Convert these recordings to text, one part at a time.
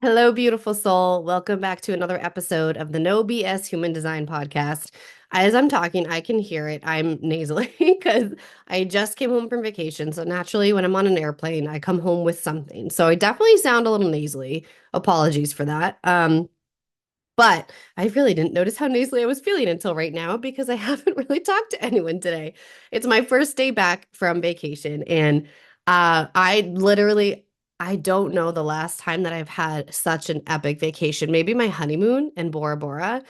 Hello, beautiful soul. Welcome back to another episode of the No BS Human Design Podcast. As I'm talking, I can hear it. I'm nasally because I just came home from vacation. So naturally, when I'm on an airplane, I come home with something. So I definitely sound a little nasally. Apologies for that. But I really didn't notice how nasally I was feeling until right now because I haven't really talked to anyone today. It's my first day back from vacation, and I don't know the last time that I've had such an epic vacation. Maybe my honeymoon in Bora Bora,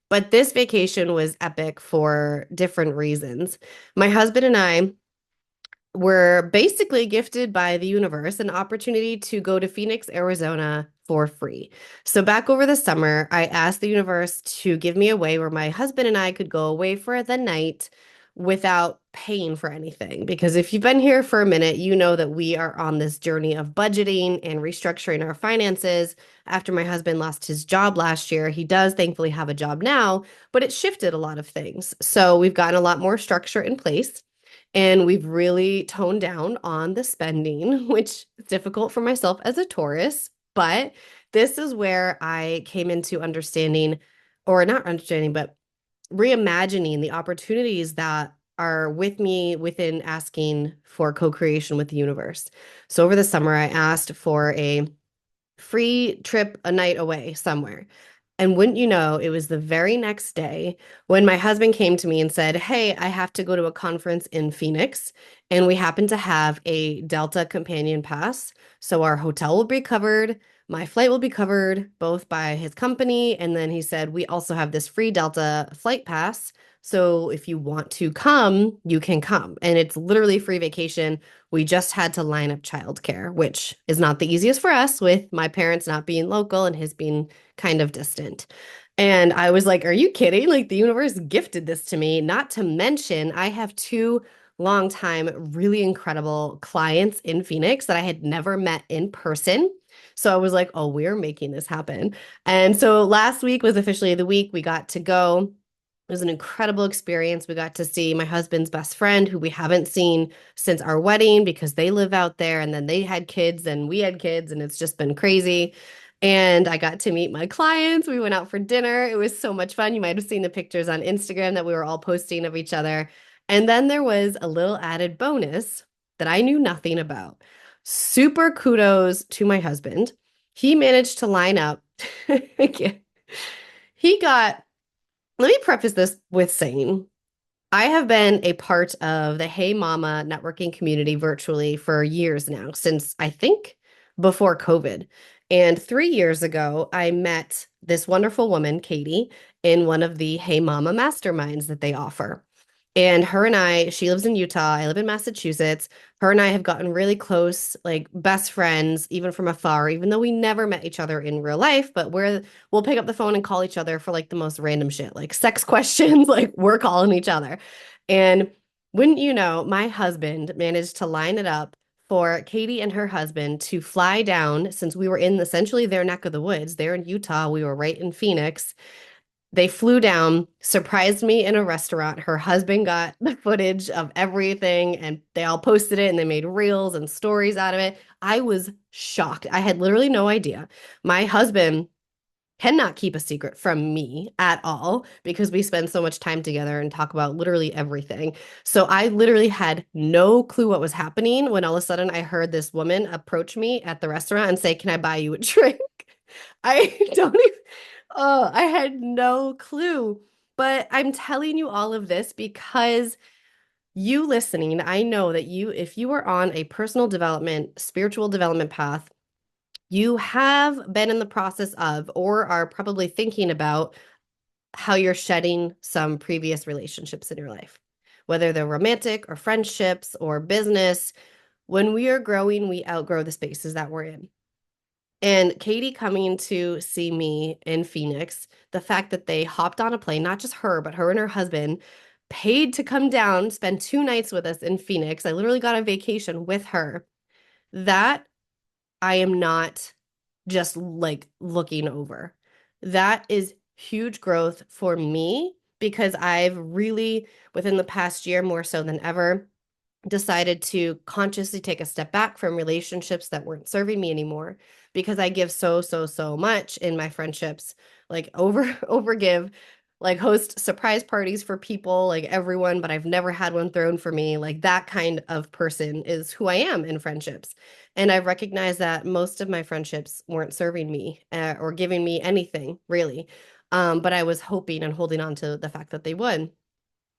but this vacation was epic for different reasons. My husband and I were basically gifted by the universe an opportunity to go to Phoenix, Arizona for free. So, back over the summer, I asked the universe to give me a way where my husband and I could go away for the night without paying for anything. Because if you've been here for a minute, you know that we are on this journey of budgeting and restructuring our finances. After my husband lost his job last year, he does thankfully have a job now, but it shifted a lot of things. So, we've gotten a lot more structure in place. And we've really toned down on the spending, which is difficult for myself as a Taurus. But this is where I came into understanding, or not understanding, but reimagining the opportunities that are with me within asking for co creation with the universe. So over the summer, I asked for a free trip a night away somewhere. And wouldn't you know, it was the very next day when my husband came to me and said, "Hey, I have to go to a conference in Phoenix, and we happen to have a Delta companion pass. So our hotel will be covered, my flight will be covered, both by his company." And then he said, "We also have this free Delta flight pass. So if you want to come, you can come." And it's literally free vacation. We just had to line up childcare, which is not the easiest for us with my parents not being local and his being kind of distant. And I was like, "Are you kidding? Like, the universe gifted this to me." Not to mention, I have two longtime, really incredible clients in Phoenix that I had never met in person. So I was like, "Oh, we're making this happen." And so last week was officially the week we got to go. It was an incredible experience. We got to see my husband's best friend, who we haven't seen since our wedding because they live out there, and then they had kids and we had kids, and it's just been crazy. And I got to meet my clients. We went out for dinner. It was so much fun. You might have seen the pictures on Instagram that we were all posting of each other. And then there was a little added bonus that I knew nothing about. Super kudos to my husband. He managed to line up. He got, let me preface this with saying, I have been a part of the Hey Mama networking community virtually for years now, since I think before COVID. And 3 years ago, I met this wonderful woman, Katie, in one of the Hey Mama masterminds that they offer. And her and I, she lives in Utah, I live in Massachusetts. Her and I have gotten really close, like best friends, even from afar, even though we never met each other in real life, but we'll pick up the phone and call each other for like the most random shit, like sex questions, like we're calling each other. And wouldn't you know, my husband managed to line it up for Katie and her husband to fly down since we were in essentially their neck of the woods. They're in Utah, we were right in Phoenix. They flew down, surprised me in a restaurant. Her husband got the footage of everything and they all posted it and they made reels and stories out of it. I was shocked. I had literally no idea. My husband cannot keep a secret from me at all because we spend so much time together and talk about literally everything. So I literally had no clue what was happening when all of a sudden I heard this woman approach me at the restaurant and say, "Can I buy you a drink?" I don't even, oh, I had no clue. But I'm telling you all of this because you listening, I know that if you are on a personal development, spiritual development path, you have been in the process of, or are probably thinking about how you're shedding some previous relationships in your life, whether they're romantic or friendships or business. When we are growing, we outgrow the spaces that we're in. And Katie coming to see me in Phoenix, the fact that they hopped on a plane, not just her, but her and her husband, paid to come down, spend 2 nights with us in Phoenix. I literally got a vacation with her. That I am not just like looking over. That is huge growth for me because I've really, within the past year, more so than ever, decided to consciously take a step back from relationships that weren't serving me anymore because I give so much in my friendships, like overgive, like host surprise parties for people, like everyone, but I've never had one thrown for me. Like that kind of person is who I am in friendships. And I've recognized that most of my friendships weren't serving me or giving me anything really. But I was hoping and holding on to the fact that they would.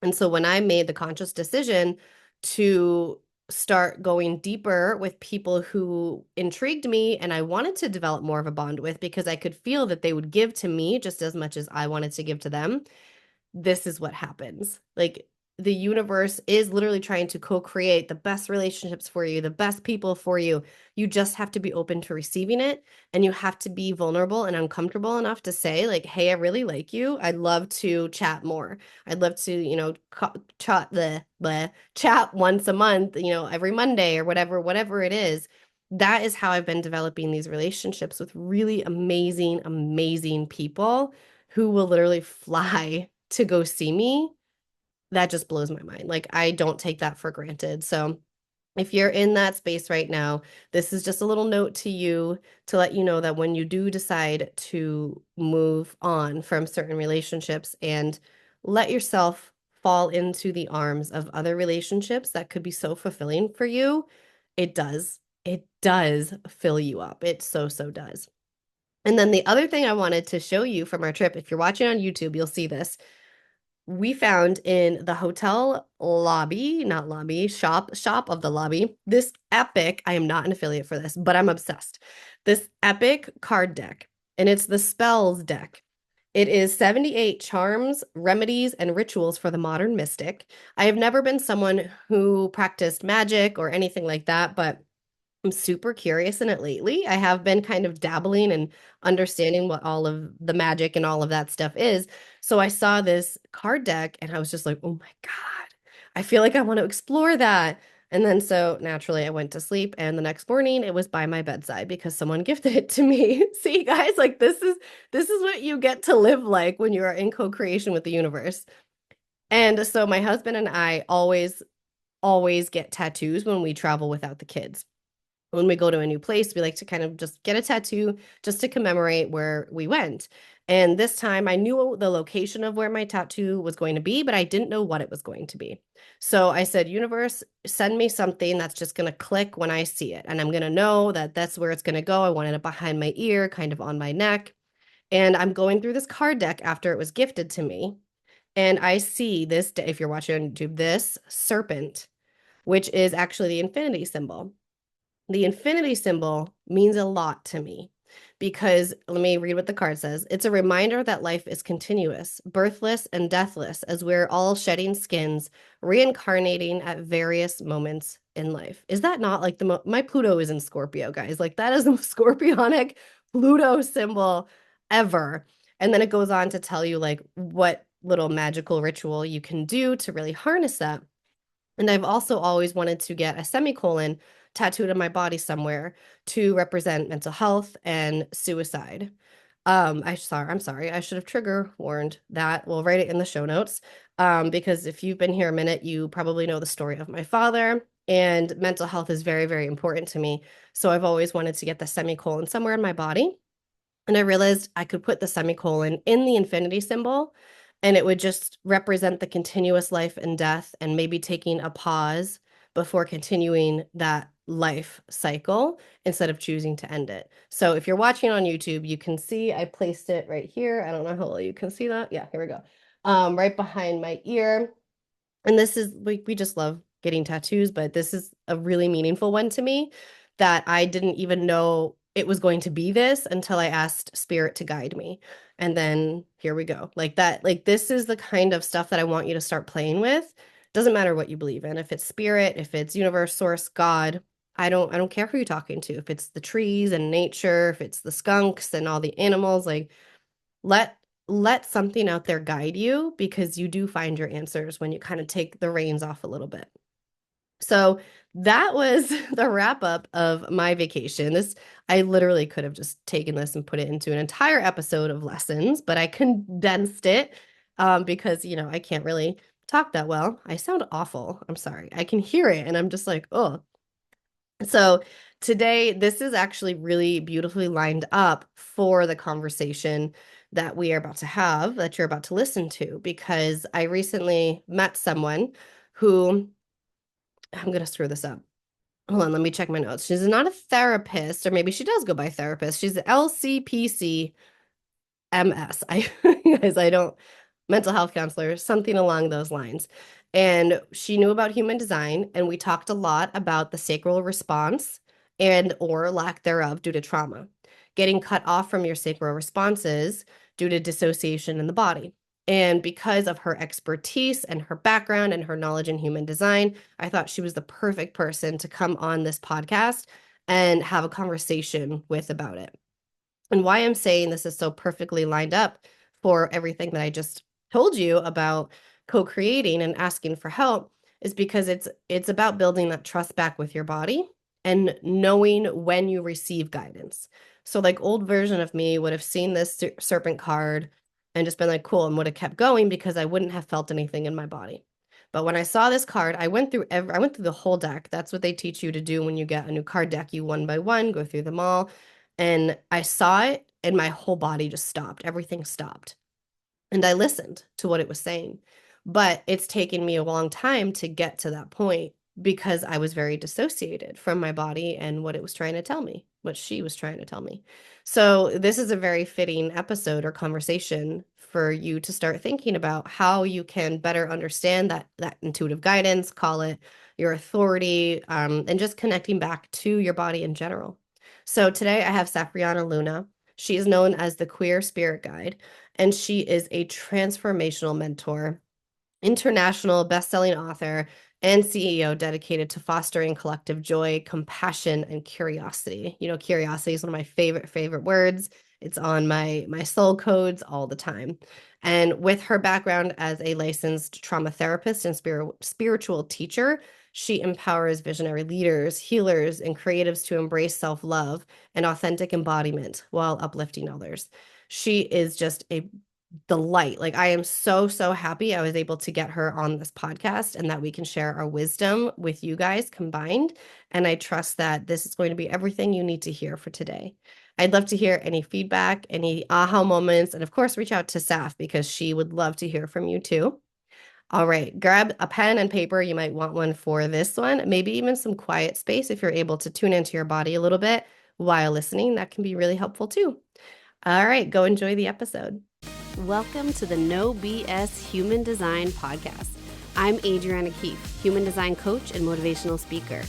And so when I made the conscious decision to start going deeper with people who intrigued me and I wanted to develop more of a bond with because I could feel that they would give to me just as much as I wanted to give to them, this is what happens. Like the universe is literally trying to co-create the best relationships for you, the best people for you. You just have to be open to receiving it, and you have to be vulnerable and uncomfortable enough to say like, "Hey, I really like you. I'd love to chat more. I'd love to, chat once a month, every Monday or whatever it is." That is how I've been developing these relationships with really amazing people who will literally fly to go see me. That just blows my mind. Like, I don't take that for granted. So, if you're in that space right now, this is just a little note to you to let you know that when you do decide to move on from certain relationships and let yourself fall into the arms of other relationships that could be so fulfilling for you, it does fill you up. It so does. And then the other thing I wanted to show you from our trip, if you're watching on YouTube, you'll see this. We found in the hotel lobby, not lobby, shop of the lobby, this epic, I am not an affiliate for this, but I'm obsessed. This epic card deck, and it's the spells deck. It is 78 charms, remedies, and rituals for the modern mystic. I have never been someone who practiced magic or anything like that, but I'm super curious in it lately. I have been kind of dabbling and understanding what all of the magic and all of that stuff is. So I saw this card deck and I was just like, oh my God, I feel like I want to explore that. And then so naturally I went to sleep and the next morning it was by my bedside because someone gifted it to me. See, guys, like this is what you get to live like when you are in co-creation with the universe. And so my husband and I always get tattoos when we travel without the kids. When we go to a new place, we like to kind of just get a tattoo just to commemorate where we went. And this time I knew the location of where my tattoo was going to be, but I didn't know what it was going to be. So I said, universe, send me something that's just going to click when I see it. And I'm going to know that that's where it's going to go. I wanted it behind my ear, kind of on my neck. And I'm going through this card deck after it was gifted to me. And I see this, if you're watching on YouTube, this serpent, which is actually the infinity symbol. The infinity symbol means a lot to me because let me read what the card says. It's a reminder that life is continuous, birthless and deathless, as we're all shedding skins, reincarnating at various moments in life. Is that not like my Pluto is in Scorpio, guys? Like that is the most scorpionic Pluto symbol ever. And then it goes on to tell you like what little magical ritual you can do to really harness that. And I've also always wanted to get a semicolon tattooed on my body somewhere to represent mental health and suicide. I'm sorry, I should have trigger warned that. We'll write it in the show notes. Because if you've been here a minute, you probably know the story of my father, and mental health is very important to me. So I've always wanted to get the semicolon somewhere in my body. And I realized I could put the semicolon in the infinity symbol and it would just represent the continuous life and death and maybe taking a pause before continuing that life cycle instead of choosing to end it. So if you're watching on YouTube, you can see I placed it right here. I don't know how well you can see that. Yeah, here we go. Right behind my ear. And this is, we just love getting tattoos, but this is a really meaningful one to me that I didn't even know it was going to be this until I asked Spirit to guide me. And then here we go. Like that, like this is the kind of stuff that I want you to start playing with. Doesn't matter what you believe in. If it's spirit, if it's universe, source, God, I don't care who you're talking to. If it's the trees and nature, if it's the skunks and all the animals, like let let something out there guide you because you do find your answers when you kind of take the reins off a little bit. So that was the wrap up of my vacation. I literally could have just taken this and put it into an entire episode of lessons, but I condensed it because, I can't really talk that well. I sound awful. I'm sorry. I can hear it and I'm just like, oh. So today, this is actually really beautifully lined up for the conversation that we are about to have, that you're about to listen to, because I recently met someone who, I'm going to screw this up. Hold on, let me check my notes. She's not a therapist, or maybe she does go by therapist. She's an LCPC MS. Guys, I don't, mental health counselor, something along those lines. And she knew about human design, and we talked a lot about the sacral response and or lack thereof due to trauma, getting cut off from your sacral responses due to dissociation in the body. And because of her expertise and her background and her knowledge in human design, I thought she was the perfect person to come on this podcast and have a conversation with about it. And why I'm saying this is so perfectly lined up for everything that I just told you about co-creating and asking for help is because it's about building that trust back with your body and knowing when you receive guidance. So like old version of me would have seen this serpent card and just been like, cool, and would have kept going because I wouldn't have felt anything in my body. But when I saw this card, I went through the whole deck. That's what they teach you to do when you get a new card deck. You one by one go through them all. And I saw it and my whole body just stopped. Everything stopped. And I listened to what it was saying. But it's taken me a long time to get to that point because I was very dissociated from my body and what it was trying to tell me, what she was trying to tell me. So this is a very fitting episode or conversation for you to start thinking about how you can better understand that intuitive guidance, call it your authority, and just connecting back to your body in general. So today I have Safrianna Lughna. She is known as the Queer Spirit Guide, and she is a transformational mentor, international best-selling author, and CEO dedicated to fostering collective joy, compassion, and curiosity. You know, curiosity is one of my favorite words. It's on my soul codes all the time. And with her background as a licensed trauma therapist and spiritual teacher, she empowers visionary leaders, healers, and creatives to embrace self-love and authentic embodiment while uplifting others. She is just a delight. Like I am so happy I was able to get her on this podcast and that we can share our wisdom with you guys combined. And I trust that this is going to be everything you need to hear for today. I'd love to hear any feedback, any aha moments, and of course, reach out to Saf because she would love to hear from you too. All right, grab a pen and paper. You might want one for this one, maybe even some quiet space if you're able to tune into your body a little bit while listening. That can be really helpful too. All right, go enjoy the episode. Welcome to the No BS Human Design Podcast. I'm Adriana Keefe, human design coach and motivational speaker.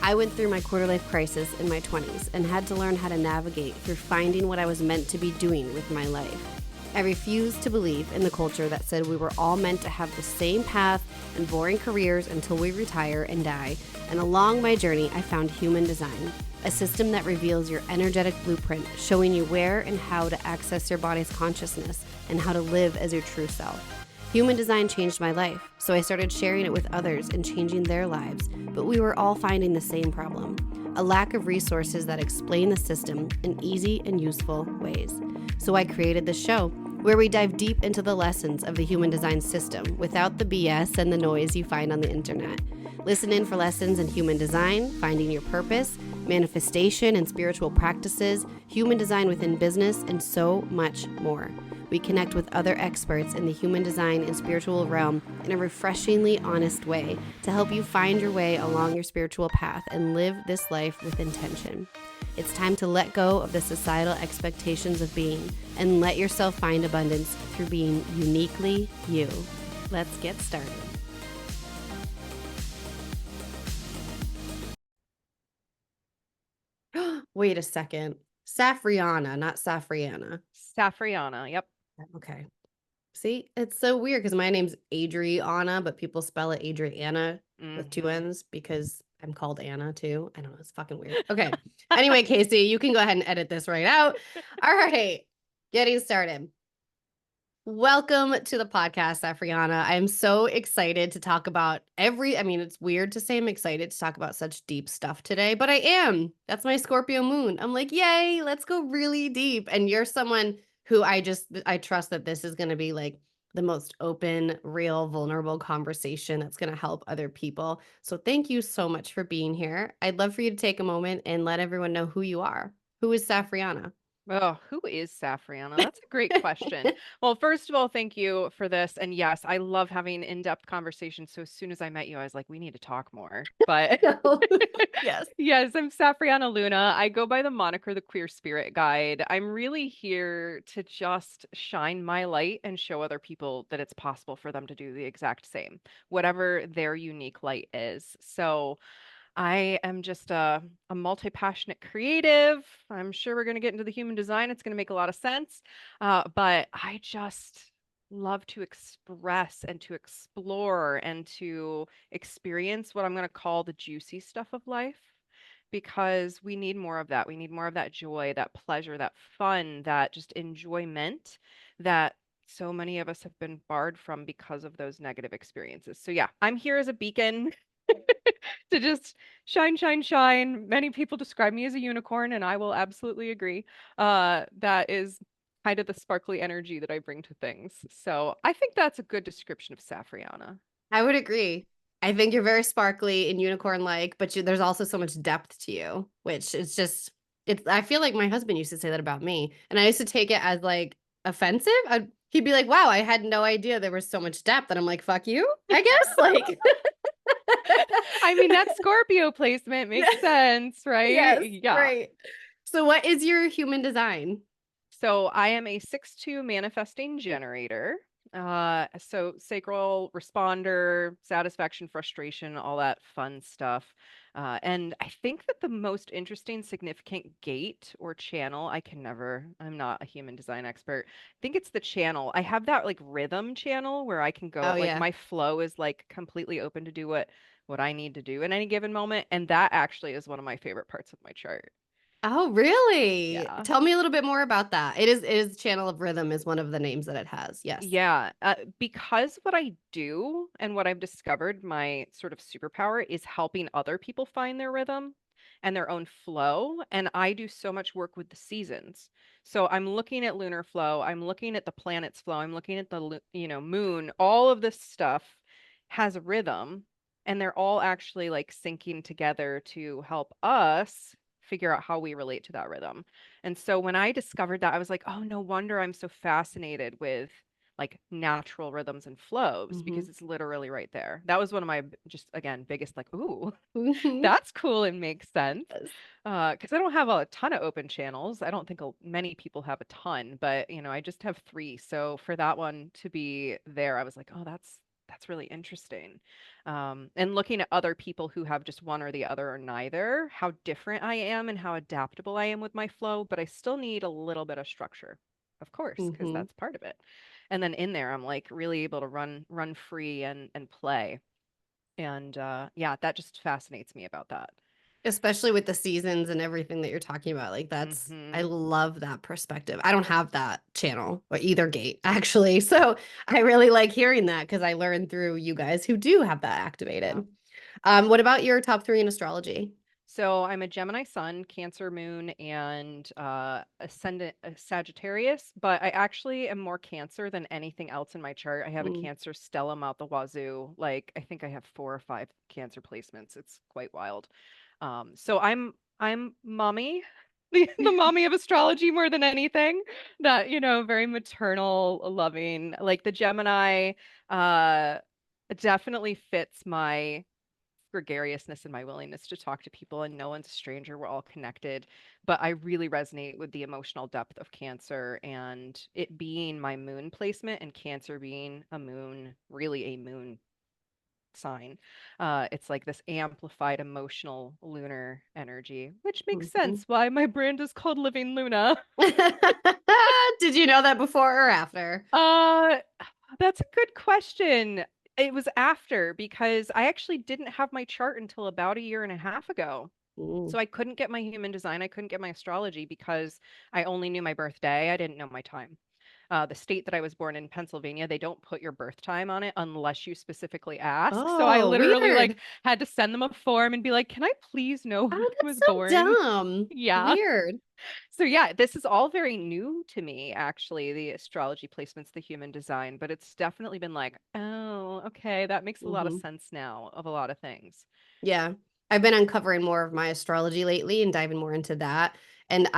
I went through my quarter-life crisis in my 20s and had to learn how to navigate through finding what I was meant to be doing with my life. I refused to believe in the culture that said we were all meant to have the same path and boring careers until we retire and die. And along my journey, I found human design, a system that reveals your energetic blueprint, showing you where and how to access your body's consciousness and how to live as your true self. Human design changed my life, so I started sharing it with others and changing their lives, but we were all finding the same problem, a lack of resources that explain the system in easy and useful ways. So I created this show, where we dive deep into the lessons of the human design system without the BS and the noise you find on the internet. Listen in for lessons in human design, finding your purpose, manifestation and spiritual practices, human design within business, and so much more. We connect with other experts in the human design and spiritual realm in a refreshingly honest way to help you find your way along your spiritual path and live this life with intention. It's time to let go of the societal expectations of being and let yourself find abundance through being uniquely you. Let's get started. Wait a second. Safrianna, not Safrianna. Safrianna, yep. Okay. See, it's so weird because my name's Adriana, but people spell it Adriana with two N's because I'm called Anna too. I don't know. It's fucking weird. Okay. Anyway, Casey, you can go ahead and edit this right out. All right. Getting started. Welcome to the podcast, Safrianna. I'm so excited to talk about it's weird to say I'm excited to talk about such deep stuff today, but I am. That's my Scorpio moon. I'm like, yay, let's go really deep. And you're someone who I trust that this is going to be like the most open, real, vulnerable conversation that's going to help other people. So thank you so much for being here. I'd love for you to take a moment and let everyone know who you are. Who is Safrianna? Oh, who is Safrianna? That's a great question. Well, first of all, thank you for this. And yes, I love having in-depth conversations. So as soon as I met you, I was like, we need to talk more. But Yes. yes, I'm Safrianna Luna. I go by the moniker the Queer Spirit Guide. I'm really here to just shine my light and show other people that it's possible for them to do the exact same, whatever their unique light is. So I am just a multi-passionate creative. I'm sure we're going to get into the human design. It's going to make a lot of sense. But I just love to express and to explore and to experience what I'm going to call the juicy stuff of life because we need more of that. We need more of that joy, that pleasure, that fun, that just enjoyment that so many of us have been barred from because of those negative experiences. So, yeah, I'm here as a beacon to just shine, shine, shine. Many people describe me as a unicorn, and I will absolutely agree. That is kind of the sparkly energy that I bring to things. So I think that's a good description of Safriana. I would agree. I think you're very sparkly and unicorn-like, but there's also so much depth to you, which is just it's I feel like my husband used to say that about me, and I used to take it as like offensive. He'd be like, "Wow, I had no idea there was so much depth." And I'm like, "Fuck you." I guess like I mean, that Scorpio placement makes sense, right? Yes, Yeah. right. So what is your human design? So I am a 6-2 manifesting generator. So sacral responder, satisfaction, frustration, all that fun stuff. And I think that the most interesting, significant gate or channel, I'm not a human design expert. I think it's the channel. I have that like rhythm channel where I can go, Oh like yeah. my flow is like completely open to do what I need to do in any given moment. And that actually is one of my favorite parts of my chart. Oh, really? Yeah. Tell me a little bit more about that. It is Channel of Rhythm is one of the names that it has. Yes. Yeah, because what I do and what I've discovered, my sort of superpower is helping other people find their rhythm and their own flow. And I do so much work with the seasons. So I'm looking at lunar flow, I'm looking at the planets flow, I'm looking at the, moon. All of this stuff has a rhythm, and they're all actually like syncing together to help us figure out how we relate to that rhythm. And so when I discovered that, I was like, oh, no wonder I'm so fascinated with like natural rhythms and flows Hmm. because it's literally right there. That was one of my just again biggest like, ooh, Hmm. that's cool and makes sense. Yes. Because I don't have a ton of open channels. I don't think many people have a ton, but I just have three. So for that one to be there, I was like, oh, that's really interesting. And looking at other people who have just one or the other or neither, how different I am and how adaptable I am with my flow, but I still need a little bit of structure, of course, because Hmm. that's part of it. And then in there, I'm like really able to run free and play. And yeah, that just fascinates me about that. Especially with the seasons and everything that you're talking about. Like I Hmm. love that perspective. I don't have that channel or either gate actually. So I really like hearing that because I learned through you guys who do have that Yeah. activated. What about your top three in astrology? So I'm a Gemini sun, Cancer moon, and ascendant Sagittarius, but I actually am more Cancer than anything else in my chart. I have a Mm. Cancer stellium out the wazoo. Like I think I have 4 or 5 Cancer placements. It's quite wild. So I'm mommy, the mommy of astrology more than anything. That very maternal, loving. Like the Gemini, uh, definitely fits my gregariousness and my willingness to talk to people, and no one's a stranger. We're all connected. But I really resonate with the emotional depth of Cancer and it being my moon placement and Cancer being a moon, really a moon sign. It's like this amplified emotional lunar energy, which makes Mhm. sense why my brand is called Living Luna. Did you know that before or after? Uh, that's a good question. It was after because I actually didn't have my chart until about a year and a half ago. Mm. So I couldn't get my human design. I couldn't get my astrology because I only knew my birthday. I didn't know my time. The state that I was born in, Pennsylvania, they don't put your birth time on it unless you specifically ask. So I Oh, literally like weird. had to send them a form and be like, "Can I please know when Oh, I that's was so born?" dumb. Yeah. Weird. So yeah, this is all very new to me, actually, the astrology placements, the human design, but it's definitely been like, oh, okay, that makes a lot of Hmm. sense now of a lot of things. Yeah. I've been uncovering more of my astrology lately and diving more into that. And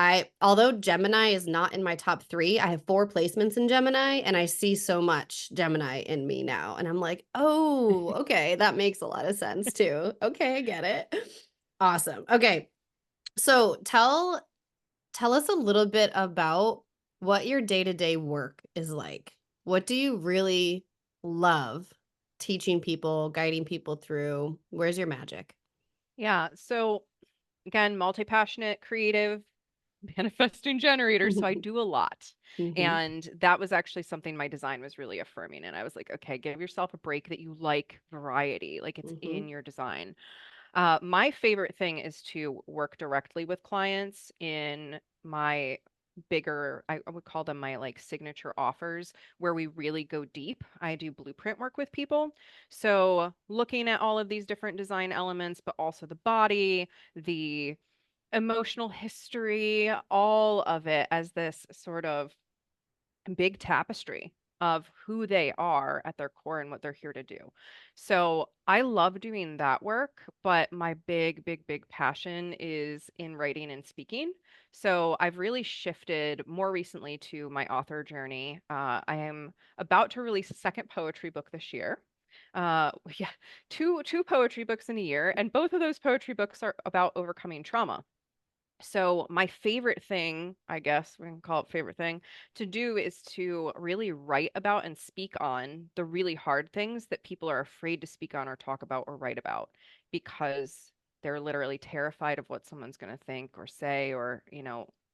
although Gemini is not in my top three, I have four placements in Gemini and I see so much Gemini in me now. And I'm like, oh, okay, that makes a lot of sense too. Okay, I get it. Awesome. Okay. So tell us a little bit about what your day-to-day work is like. What do you really love teaching people, guiding people through? Where's your magic? Yeah, so again, multi-passionate, creative, manifesting generator, so I do a lot. Hmm. And that was actually something my design was really affirming. And I was like, okay, give yourself a break that you like variety, like it's in Hmm. your design. My favorite thing is to work directly with clients in my bigger, I would call them my like signature offers, where we really go deep. I do blueprint work with people. So looking at all of these different design elements, but also the body, the emotional history, all of it as this sort of big tapestry of who they are at their core and what they're here to do. So I love doing that work, but my big, big, big passion is in writing and speaking. So I've really shifted more recently to my author journey. I am about to release a second poetry book this year. Yeah, two poetry books in a year, and both of those poetry books are about overcoming trauma. So my favorite thing, I guess we can call it favorite thing to do is to really write about and speak on the really hard things that people are afraid to speak on or talk about or write about because they're literally terrified of what someone's going to think or say or,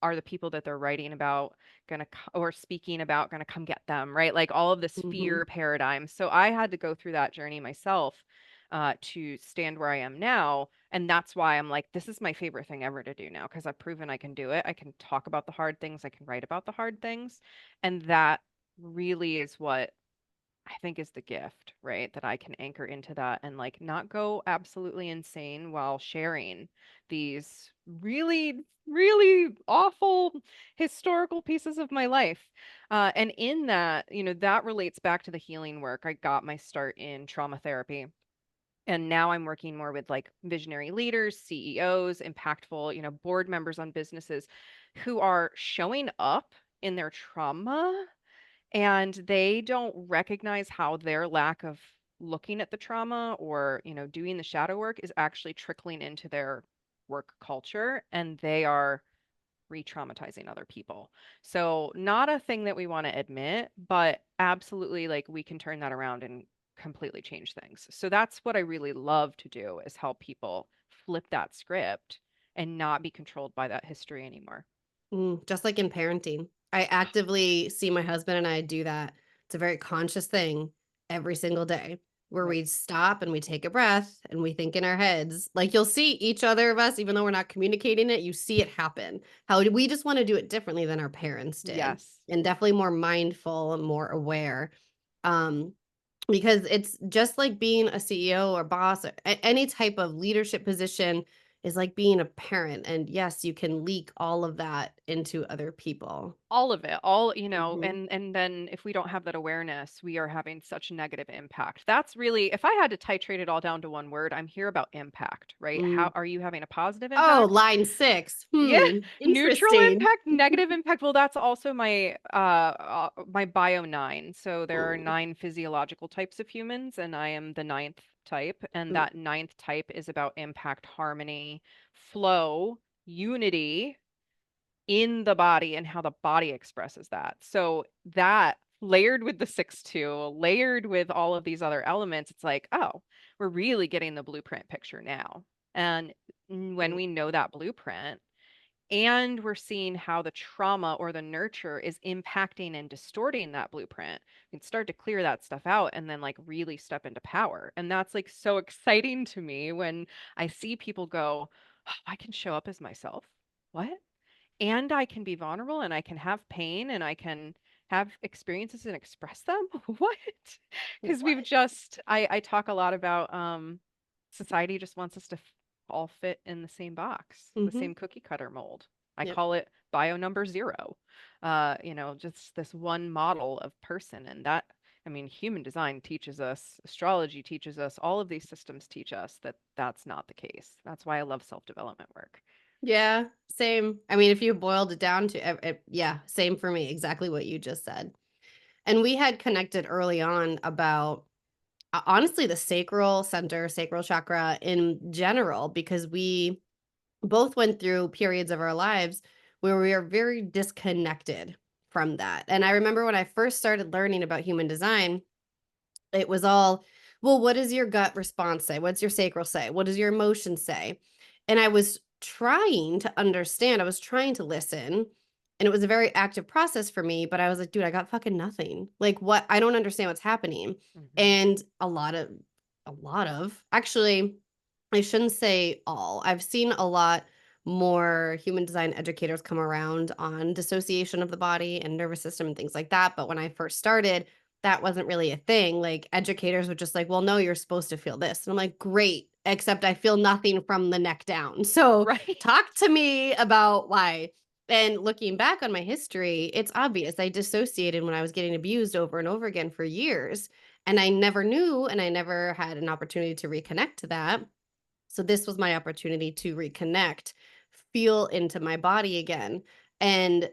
are the people that they're writing about going to or speaking about going to come get them, right? Like all of this Hmm. fear paradigm. So I had to go through that journey myself to stand where I am now. And that's why I'm like, this is my favorite thing ever to do now because I've proven I can do it. I can talk about the hard things, I can write about the hard things. And that really is what I think is the gift, right? That I can anchor into that and like not go absolutely insane while sharing these really, really awful historical pieces of my life. And in that, that relates back to the healing work. I got my start in trauma therapy. And now I'm working more with like visionary leaders, CEOs, impactful, board members on businesses who are showing up in their trauma and they don't recognize how their lack of looking at the trauma or, doing the shadow work is actually trickling into their work culture and they are re-traumatizing other people. So not a thing that we want to admit, but absolutely like we can turn that around and completely change things. So that's what I really love to do is help people flip that script and not be controlled by that history anymore. Just like in parenting, I actively see my husband and I do that. It's a very conscious thing every single day where Right. we stop and we take a breath and we think in our heads. Like you'll see each other of us, even though we're not communicating it, you see it happen. How do we just want to do it differently than our parents did? Yes. And definitely more mindful and more aware. Um, because it's just like being a CEO or boss or any type of leadership position is like being a parent. And yes, you can leak all of that into other people. All of it, all, Hmm. and then if we don't have that awareness, we are having such negative impact. That's really, if I had to titrate it all down to one word, I'm here about impact, right? How Mm. are you having a positive Oh, impact? line six. Yeah, neutral Interesting. impact, negative impact. Well, that's also my bio 9. So there are Mm. 9 physiological types of humans, and I am the ninth type. And Mm. that ninth type is about impact, harmony, flow, unity in the body and how the body expresses that. So that layered with the 6-2, layered with all of these other elements, it's like, oh, we're really getting the blueprint picture now. And when Mm. we know that blueprint, and we're seeing how the trauma or the nurture is impacting and distorting that blueprint, we can start to clear that stuff out and then like really step into power. And that's like so exciting to me when I see people go, oh, I can show up as myself. What? And I can be vulnerable and I can have pain and I can have experiences and express them. What? Because we've What? just, I talk a lot about society just wants us to all fit in the same box, the Hmm. same cookie cutter mold. I Yep. call it bio number zero. You know, just this one model of person. And that, I mean, human design teaches us, astrology teaches us, all of these systems teach us that that's not the case. That's why I love self-development work. Yeah, same. I mean, if you boiled it down to, yeah, same for me, exactly what you just said. And we had connected early on about honestly the sacral center, sacral chakra in general, because we both went through periods of our lives where we are very disconnected from that. And I remember when I first started learning about human design, it was all, well, what does your gut response say? What's your sacral say? What does your emotion say? And I was trying to understand, I was trying to listen. And it was a very active process for me, but I was like, dude, I got fucking nothing. Like, what? I don't understand what's happening. Hmm. And actually, I shouldn't say all. I've seen a lot more human design educators come around on dissociation of the body and nervous system and things like that. But when I first started, that wasn't really a thing. Like educators were just like, well, no, you're supposed to feel this. And I'm like, great, except I feel nothing from the neck down. So Right? talk to me about why. And looking back on my history, it's obvious I dissociated when I was getting abused over and over again for years. And I never knew, and I never had an opportunity to reconnect to that. So this was my opportunity to reconnect, feel into my body again, and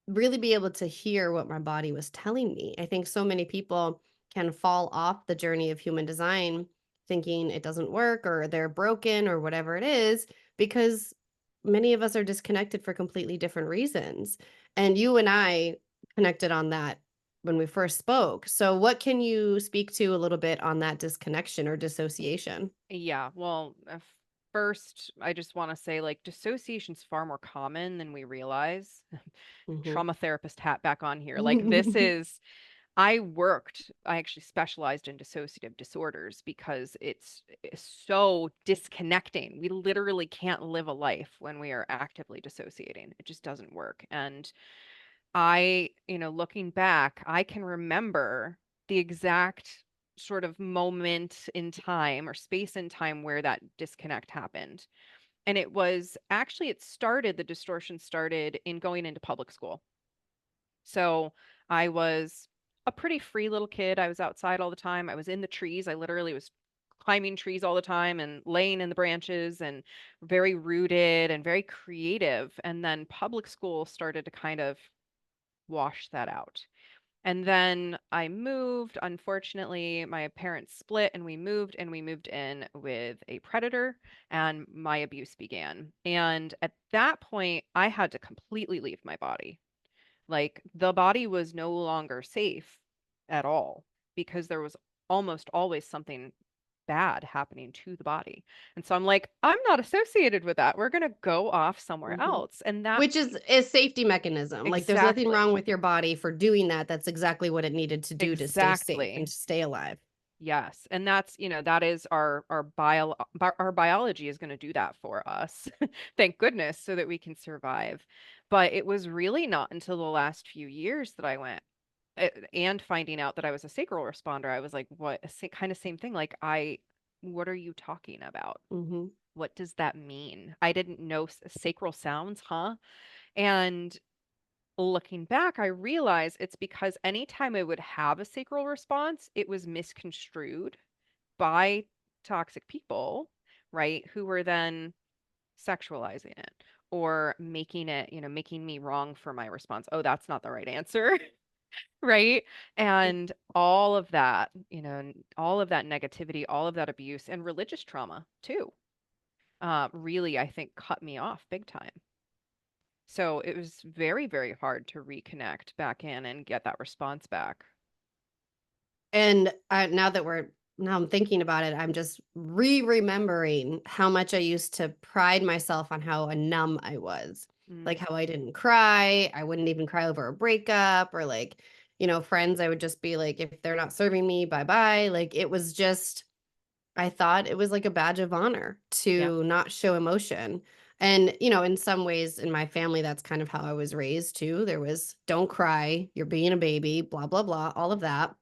really be able to hear what my body was telling me. I think so many people can fall off the journey of human design thinking it doesn't work or they're broken or whatever it is because many of us are disconnected for completely different reasons. And you and I connected on that when we first spoke. So what can you speak to a little bit on that disconnection or dissociation? Yeah, well, first, I just want to say like dissociation's far more common than we realize. Trauma therapist hat back on here. Like this Mhm. is I actually specialized in dissociative disorders because it's so disconnecting. We literally can't live a life when we are actively dissociating. It just doesn't work. And looking back, I can remember the exact sort of moment in time or space in time where that disconnect happened. And it was actually, the distortion started in going into public school. So I was a pretty free little kid. I was outside all the time. I was in the trees. I literally was climbing trees all the time and laying in the branches and very rooted and very creative. And then public school started to kind of wash that out. And then I moved. Unfortunately, my parents split and we moved in with a predator and my abuse began. And at that point, I had to completely leave my body. Like the body was no longer safe at all because there was almost always something bad happening to the body. And so I'm like, I'm not associated with that. We're going to go off somewhere Mhm. else. And that Which is a safety mechanism. Like, there's nothing wrong exactly, with your body for doing that. That's exactly what it needed to do to stay safe and exactly. to stay alive. Yes. And that's, that is our biology is going to do that for us. Thank goodness so that we can survive. But it was really not until the last few years that I went and finding out that I was a sacral responder, I was like, what? Kind of same thing. Like, what are you talking about? Mhm. What does that mean? I didn't know sacral sounds, huh? And looking back, I realize it's because anytime I would have a sacral response, it was misconstrued by toxic people, right? Who were then sexualizing it or making me wrong for my response. Oh, that's not the right answer. Right? And all of that, all of that negativity, all of that abuse and religious trauma too, really, I think cut me off big time. So it was very, very hard to reconnect back in and get that response back. And now I'm thinking about it, I'm just remembering how much I used to pride myself on how numb I was. Like Mm, how I didn't cry. I wouldn't even cry over a breakup or like, friends, I would just be like, if they're not serving me, bye bye. Like it was just, I thought it was like a badge of honor yep. to not show emotion. And, you know, in some ways in my family, that's kind of how I was raised too. There was, don't cry, you're being a baby, blah, blah, blah, all of that.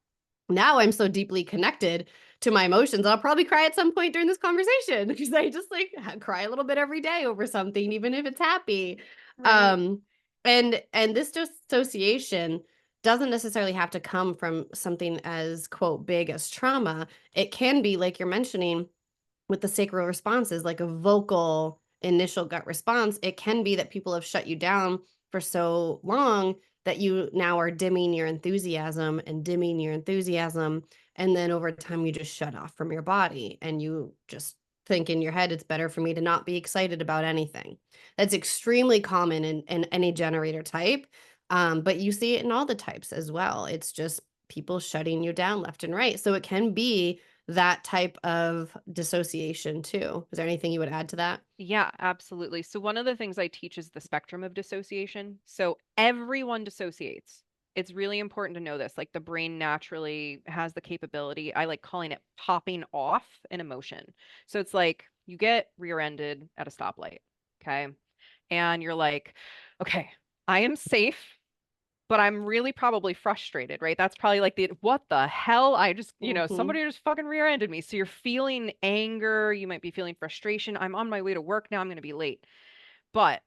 Now I'm so deeply connected to my emotions. I'll probably cry at some point during this conversation because I just like cry a little bit every day over something, even if it's happy. Right. Um, and this dissociation doesn't necessarily have to come from something as quote big as trauma. It can be like you're mentioning with the sacral responses, like a vocal initial gut response. It can be that people have shut you down for so long that you now are dimming your enthusiasm and dimming your enthusiasm. And then over time, you just shut off from your body and you just think in your head, it's better for me to not be excited about anything. That's extremely common in any generator type. But you see it in all the types as well. It's just people shutting you down left and right. So it can be that type of dissociation too. Is there anything you would add to that? Yeah, absolutely. So one of the things I teach is the spectrum of dissociation. So everyone dissociates. It's really important to know this. Like the brain naturally has the capability, I like calling it popping off an emotion. So it's like you get rear-ended at a stoplight, okay? And you're like, okay, I am safe, but I'm really probably frustrated, right? That's probably like the what the hell? I just, Mhm. somebody just fucking rear-ended me. So you're feeling anger, you might be feeling frustration. I'm on my way to work now, I'm going to be late. But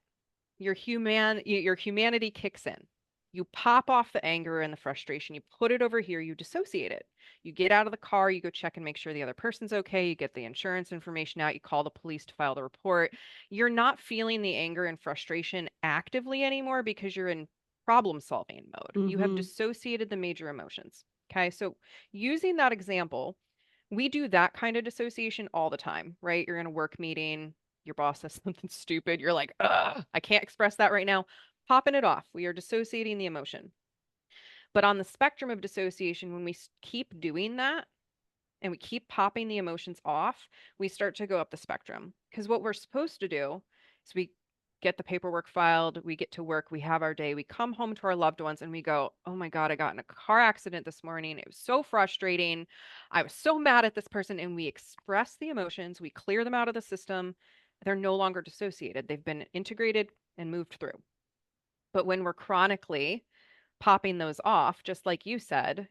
your humanity kicks in. You pop off the anger and the frustration, you put it over here, you dissociate it. You get out of the car, you go check and make sure the other person's okay, you get the insurance information out, you call the police to file the report. You're not feeling the anger and frustration actively anymore because you're in problem solving mode. You have Mhm. dissociated the major emotions. Okay, so using that example, we do that kind of dissociation all the time, right? You're in a work meeting, your boss says something stupid, you're like, ugh, I can't express that right now. Popping it off. We are dissociating the emotion. But on the spectrum of dissociation, when we keep doing that and we keep popping the emotions off, we start to go up the spectrum. Because what we're supposed to do is we get the paperwork filed, we get to work, we have our day, we come home to our loved ones and we go, oh my God, I got in a car accident this morning. It was so frustrating. I was so mad at this person. And we express the emotions, we clear them out of the system. They're no longer dissociated, they've been integrated and moved through. But when we're chronically popping those off, just like you said,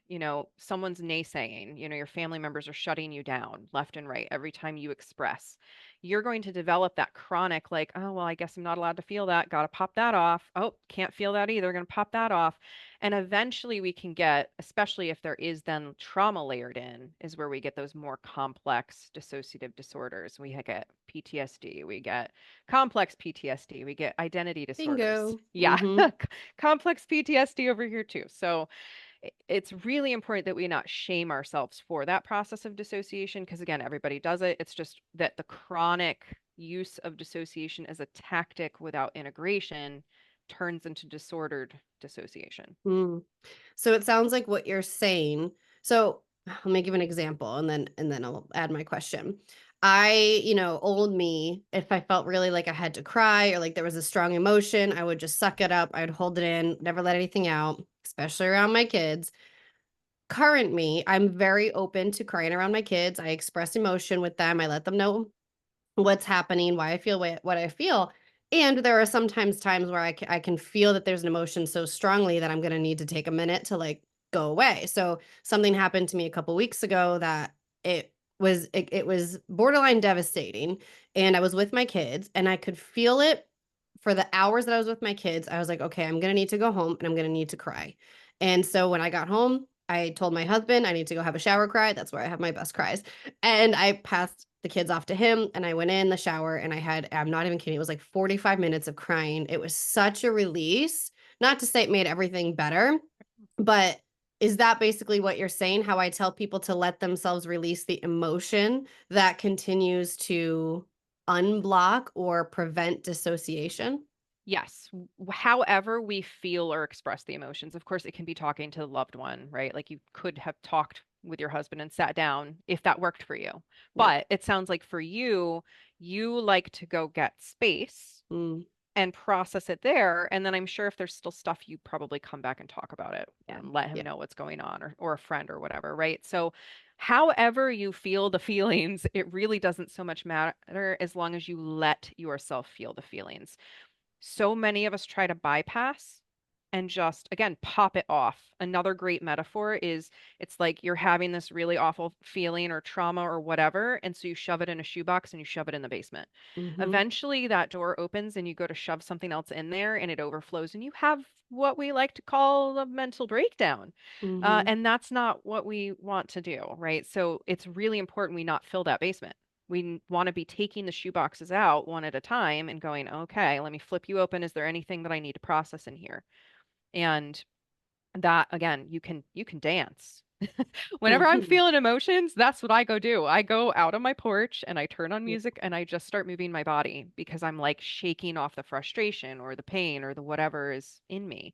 someone's naysaying, your family members are shutting you down left and right every time you express. You're going to develop that chronic, like, oh, well, I guess I'm not allowed to feel that. Got to pop that off. Oh, can't feel that either. Going to pop that off. And eventually we can get, especially if there is then trauma layered in, is where we get those more complex dissociative disorders. We get PTSD, we get complex PTSD, we get identity disorders. Bingo. Yeah. Mhm. Complex PTSD over here too. So it's really important that we not shame ourselves for that process of dissociation because again, everybody does it. It's just that the chronic use of dissociation as a tactic without integration turns into disordered dissociation. Mm. So it sounds like what you're saying. So let me give an example and then I'll add my question. Old me, if I felt really like I had to cry or like there was a strong emotion, I would just suck it up. I'd hold it in, never let anything out, especially around my kids. Current me, I'm very open to crying around my kids. I express emotion with them. I let them know what's happening, why I feel what I feel. And there are sometimes times where I can feel that there's an emotion so strongly that I'm going to need to take a minute to like go away. So something happened to me a couple weeks ago that it was borderline devastating, and I was with my kids and I could feel it for the hours that I was with my kids. I was like, okay, I'm going to need to go home and I'm going to need to cry. And so when I got home, I told my husband I need to go have a shower cry. That's where I have my best cries. And I passed the kids off to him and I went in the shower and I'm not even kidding, it was like 45 minutes of crying. It was such a release. Not to say it made everything better, but is that basically what you're saying? How I tell people to let themselves release the emotion that continues to unblock or prevent dissociation? Yes. However we feel or express the emotions. Of course, it can be talking to the loved one, right? Like you could have talked with your husband and sat down if that worked for you. Yeah. But it sounds like for you, you like to go get space Mm, and process it there. And then I'm sure if there's still stuff, you probably come back and talk about it yeah. and let him Yeah. know what's going on or a friend or whatever, right? So However you feel the feelings, it really doesn't so much matter as long as you let yourself feel the feelings. So many of us try to bypass and just, again, pop it off. Another great metaphor is it's like you're having this really awful feeling or trauma or whatever. And so you shove it in a shoebox and you shove it in the basement. Mm-hmm. Eventually, that door opens and you go to shove something else in there and it overflows, and you have what we like to call a mental breakdown. Mm-hmm. And that's not what we want to do, right? So it's really important we not fill that basement. We want to be taking the shoe boxes out one at a time and going, okay, let me flip you open. Is there anything that I need to process in here? And that again, you can dance. Whenever I'm Mm-hmm. feeling emotions, that's what I go do. I go out on my porch and I turn on Yeah. music and I just start moving my body because I'm like shaking off the frustration or the pain or the whatever is in me.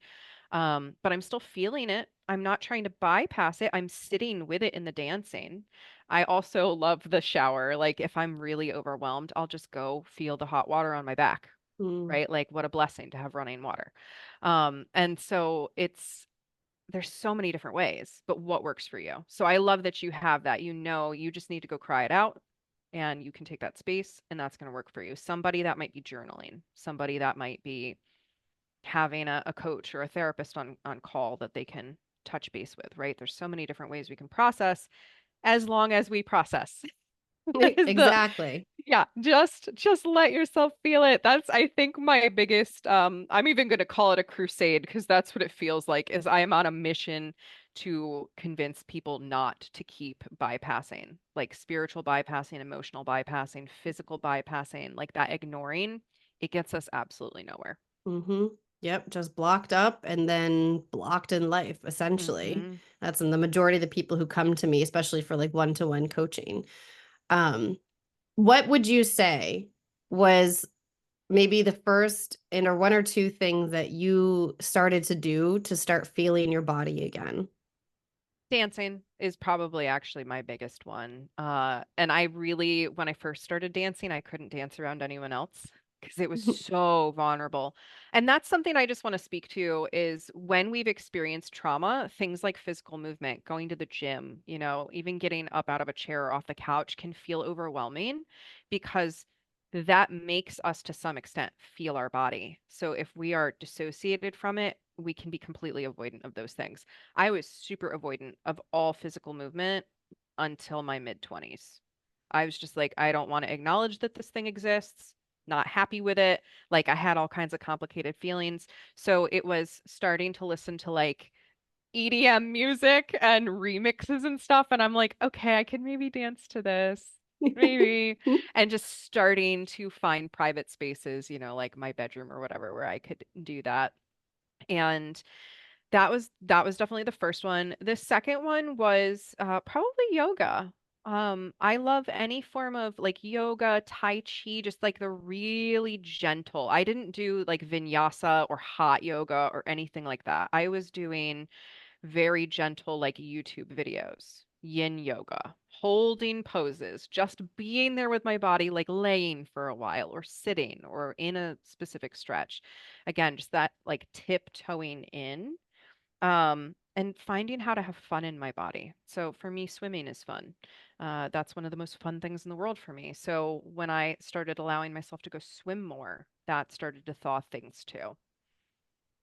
But I'm still feeling it. I'm not trying to bypass it. I'm sitting with it in the dancing. I also love the shower. Like if I'm really overwhelmed, I'll just go feel the hot water on my back, Mm. right? Like what a blessing to have running water. And so there's so many different ways, but what works for you? So I love that you have that. You know, you just need to go cry it out and you can take that space and that's going to work for you. Somebody that might be journaling, somebody that might be having a coach or a therapist on call that they can touch base with, right? There's so many different ways we can process as long as we process. Is the Exactly. yeah, just let yourself feel it. That's I think my biggest I'm even going to call it a crusade because that's what it feels like is I am on a mission to convince people not to keep bypassing, like spiritual bypassing, emotional bypassing, physical bypassing, like that ignoring. It gets us absolutely nowhere. Mm-hmm. Yep, just blocked up and then blocked in life, essentially. Mhm. That's in the majority of the people who come to me, especially for like one-to-one coaching. Um, what would you say was maybe the first and or one or two things that you started to do to start feeling your body again? Dancing is probably actually my biggest one. And I really, when I first started dancing, I couldn't dance around anyone else because it was so vulnerable. And that's something I just want to speak to is when we've experienced trauma, things like physical movement, going to the gym, even getting up out of a chair or off the couch can feel overwhelming because that makes us to some extent feel our body. So if we are dissociated from it, we can be completely avoidant of those things. I was super avoidant of all physical movement until my mid 20s. I was just like, I don't want to acknowledge that this thing exists, not happy with it. Like, I had all kinds of complicated feelings. So it was starting to listen to like EDM music and remixes and stuff. And I'm like, okay, I can maybe dance to this. Maybe. And just starting to find private spaces, like my bedroom or whatever, where I could do that. And that was definitely the first one. The second one was probably yoga. I love any form of like yoga, tai chi, just like the really gentle. I didn't do like vinyasa or hot yoga or anything like that. I was doing very gentle like YouTube videos, yin yoga, holding poses, just being there with my body, like laying for a while or sitting or in a specific stretch. Again, just that like tiptoeing in and finding how to have fun in my body. So for me, swimming is fun. That's one of the most fun things in the world for me. So when I started allowing myself to go swim more, that started to thaw things too.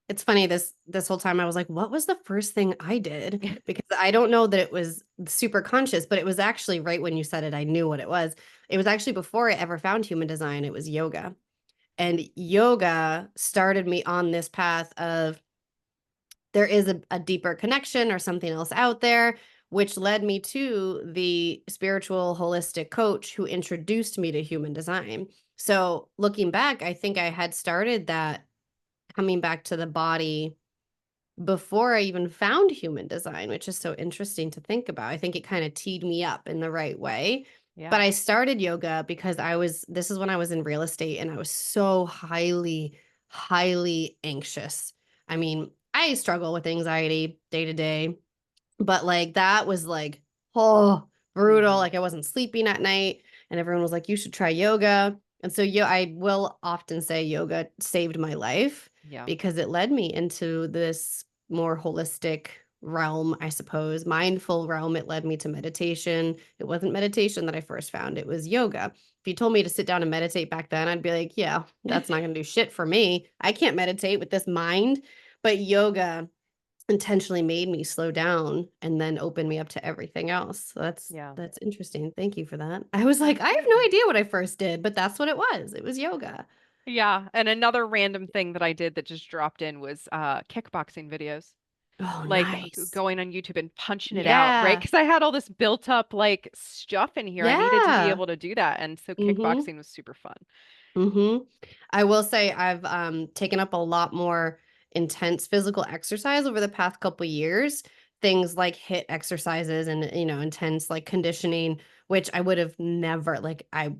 It's funny this whole time I was like, what was the first thing I did? Because I don't know that it was super conscious, but it was actually right when you said it, I knew what it was. It was actually before I ever found human design, it was yoga. And yoga started me on this path of there is a deeper connection or something else out there, which led me to the spiritual holistic coach who introduced me to human design. So looking back, I think I had started that coming back to the body before I even found human design, which is so interesting to think about. I think it kind of teed me up in the right way. But Yeah. I started yoga because this is when I was in real estate and I was so highly, highly anxious. I mean, I struggle with anxiety day to day, but like that was like, oh, brutal. Hmm. Like I wasn't sleeping at night and everyone was like, you should try yoga. And so I will often say yoga saved my life Yeah. because it led me into this more holistic realm, I suppose, mindful realm. It led me to meditation. It wasn't meditation that I first found, it was yoga. If you told me to sit down and meditate back then, I'd be like, yeah, that's not going to do shit for me. I can't meditate with this mind. But yoga intentionally made me slow down and then open me up to everything else. So Yeah, that's interesting. Thank you for that. I was like, I have no absolutely. idea what I first did, but that's what it was. It was yoga. Yeah, and another random thing that I did that just dropped in was kickboxing videos. Oh, Like nice. going on YouTube and punching it out, right? Yeah. Because I had all this built up like stuff in here. I needed to be Yeah. able to do that. And so Mm-hmm. kickboxing was super fun. Mm-hmm. I will say I've taken up a lot more intense physical exercise over the past couple years. Things like HIIT exercises and intense like conditioning, which I would have never like I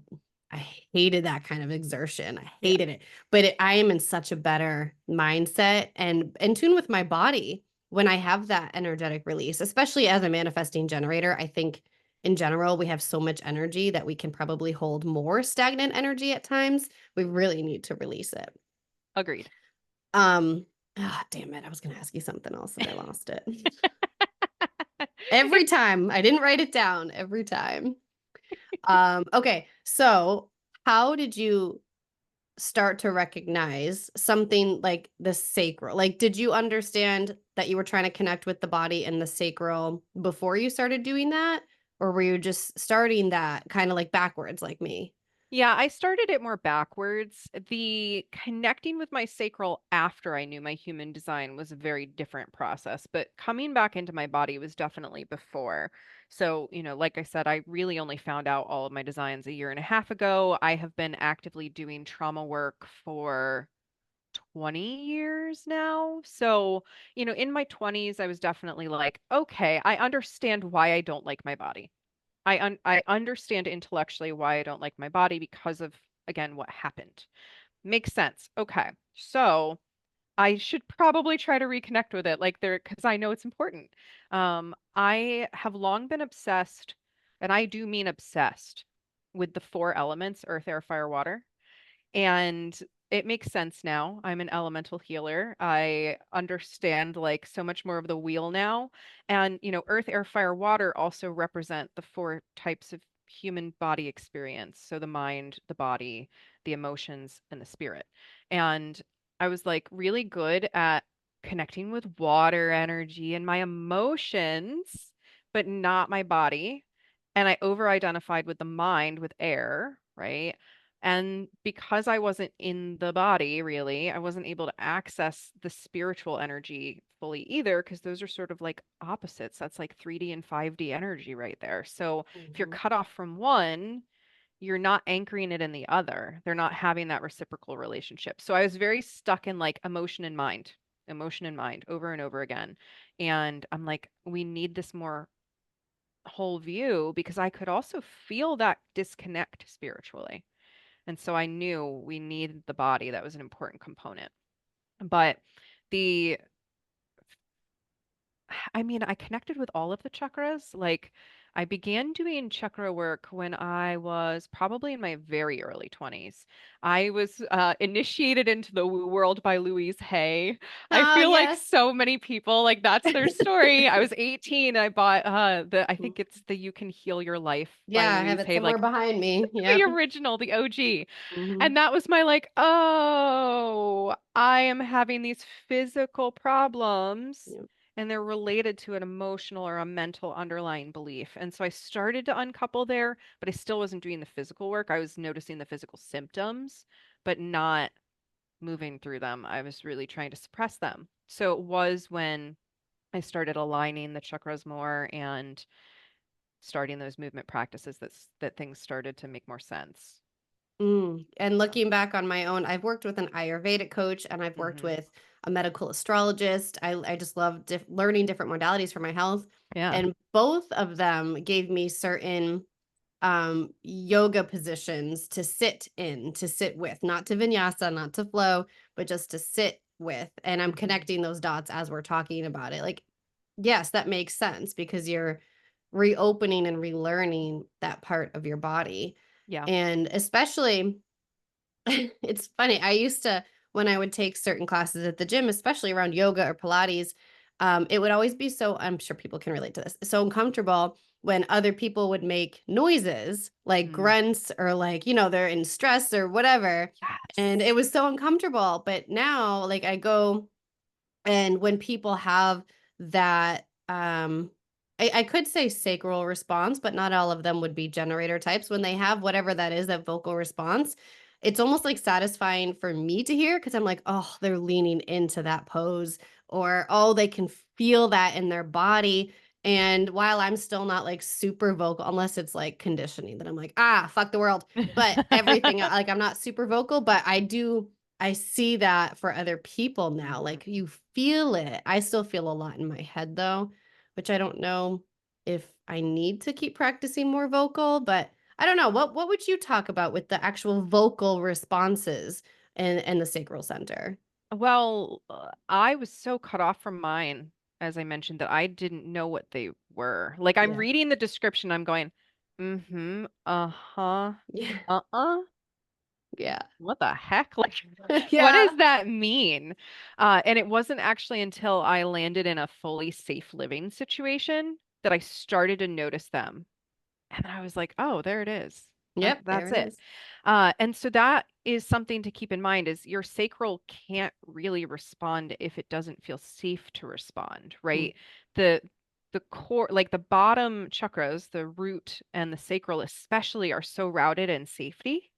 hated that kind of exertion. I Yeah, hated it. But I am in such a better mindset and in tune with my body when I have that energetic release, especially as a manifesting generator. I think in general, we have so much energy that we can probably hold more stagnant energy at times. We really need to release it. agreed. Damn it. I was going to ask you something else and I lost it. Every time. I didn't write it down every time. Okay. So, how did you start to recognize something like the sacral? Like, did you understand that you were trying to connect with the body and the sacral before you started doing that? Or were you just starting that kind of like backwards, like me? Yeah, I started it more backwards. The connecting with my sacral after I knew my human design was a very different process, but coming back into my body was definitely before. So, like I said, I really only found out all of my designs a year and a half ago. I have been actively doing trauma work for 20 years now. So, in my 20s, I was definitely like, okay, I understand why I don't like my body. I understand intellectually why I don't like my body because of, again, what happened. Makes sense. Okay. So I should probably try to reconnect with it like there because I know it's important. I have long been obsessed, and I do mean obsessed with the four elements, earth, air, fire, water. And it makes sense now. I'm an elemental healer. I understand like so much more of the wheel now. And, earth, air, fire, water also represent the four types of human body experience. So the mind, the body, the emotions, and the spirit. And I was like really good at connecting with water energy and my emotions, but not my body. And I over identified with the mind with air, right? And because I wasn't in the body, really, I wasn't able to access the spiritual energy fully either, because those are sort of like opposites. That's like 3D and 5D energy right there. So if you're Mhm. cut off from one, you're not anchoring it in the other. They're not having that reciprocal relationship. So I was very stuck in like emotion and mind over and over again. And I'm like, we need this more whole view because I could also feel that disconnect spiritually. And so I knew we needed the body. That was an important component. But the, I mean, I connected with all of the chakras. Like, I began doing chakra work when I was probably in my very early 20s. I was initiated into the woo world by Louise Hay. I Oh, feel like yes. so many people, like, that's their story. I was 18. I bought I think it's the You Can Heal Your Life by Yeah, I have Louise it Hay, somewhere like behind me. the Yep. original, the OG. Hmm. And that was my like, oh, I am having these physical problems Yep. and they're related to an emotional or a mental underlying belief. And so I started to uncouple there, but I still wasn't doing the physical work. I was noticing the physical symptoms, but not moving through them. I was really trying to suppress them. So it was when I started aligning the chakras more and starting those movement practices that things started to make more sense. And So, looking back on my own, I've worked with an Ayurvedic coach and I've worked mhm. with a medical astrologist. I just love learning different modalities for my health. Yeah. And both of them gave me certain yoga positions to sit in, to sit with, not to vinyasa, not to flow, but just to sit with. And I'm Mhm. connecting those dots as we're talking about it. Like, yes, that makes sense because you're reopening and relearning that part of your body. Yeah. And especially, it's funny. I used to, when I would take certain classes at the gym, especially around yoga or Pilates, it would always be so, I'm sure people can relate to this, so uncomfortable when other people would make noises like Mm. grunts or like, they're in stress or whatever. And Yes. it was so uncomfortable. But now, like, I go, and when people have that, I could say sacral response, but not all of them would be generator types. When they have whatever that is, that vocal response, it's almost like satisfying for me to hear because I'm like, oh, they're leaning into that pose, or oh, they can feel that in their body. And while I'm still not like super vocal, unless it's like conditioning, that I'm like, fuck the world. But everything, like, I'm not super vocal, but I see that for other people now. Mhm. Like, you feel it. I still feel a lot in my head though, which I don't know if I need to keep practicing more vocal, but I don't know. What would you talk about with the actual vocal responses and the sacral center? Well, I was so cut off from mine, as I mentioned, that I didn't know what they were. Like I'm Yeah. reading the description, I'm going, mm-hmm, uh-huh, Yeah. uh-uh. Yeah. What the heck? Like, what Yeah. does that mean? And it wasn't actually until I landed in a fully safe living situation that I started to notice them. And then I was like, oh, there it is. Like, Yep, there that's it it. is. And so that is something to keep in mind is your sacral can't really respond if it doesn't feel safe to respond, Mm, right? The the core, like the bottom chakras, the root and the sacral especially are so routed in safety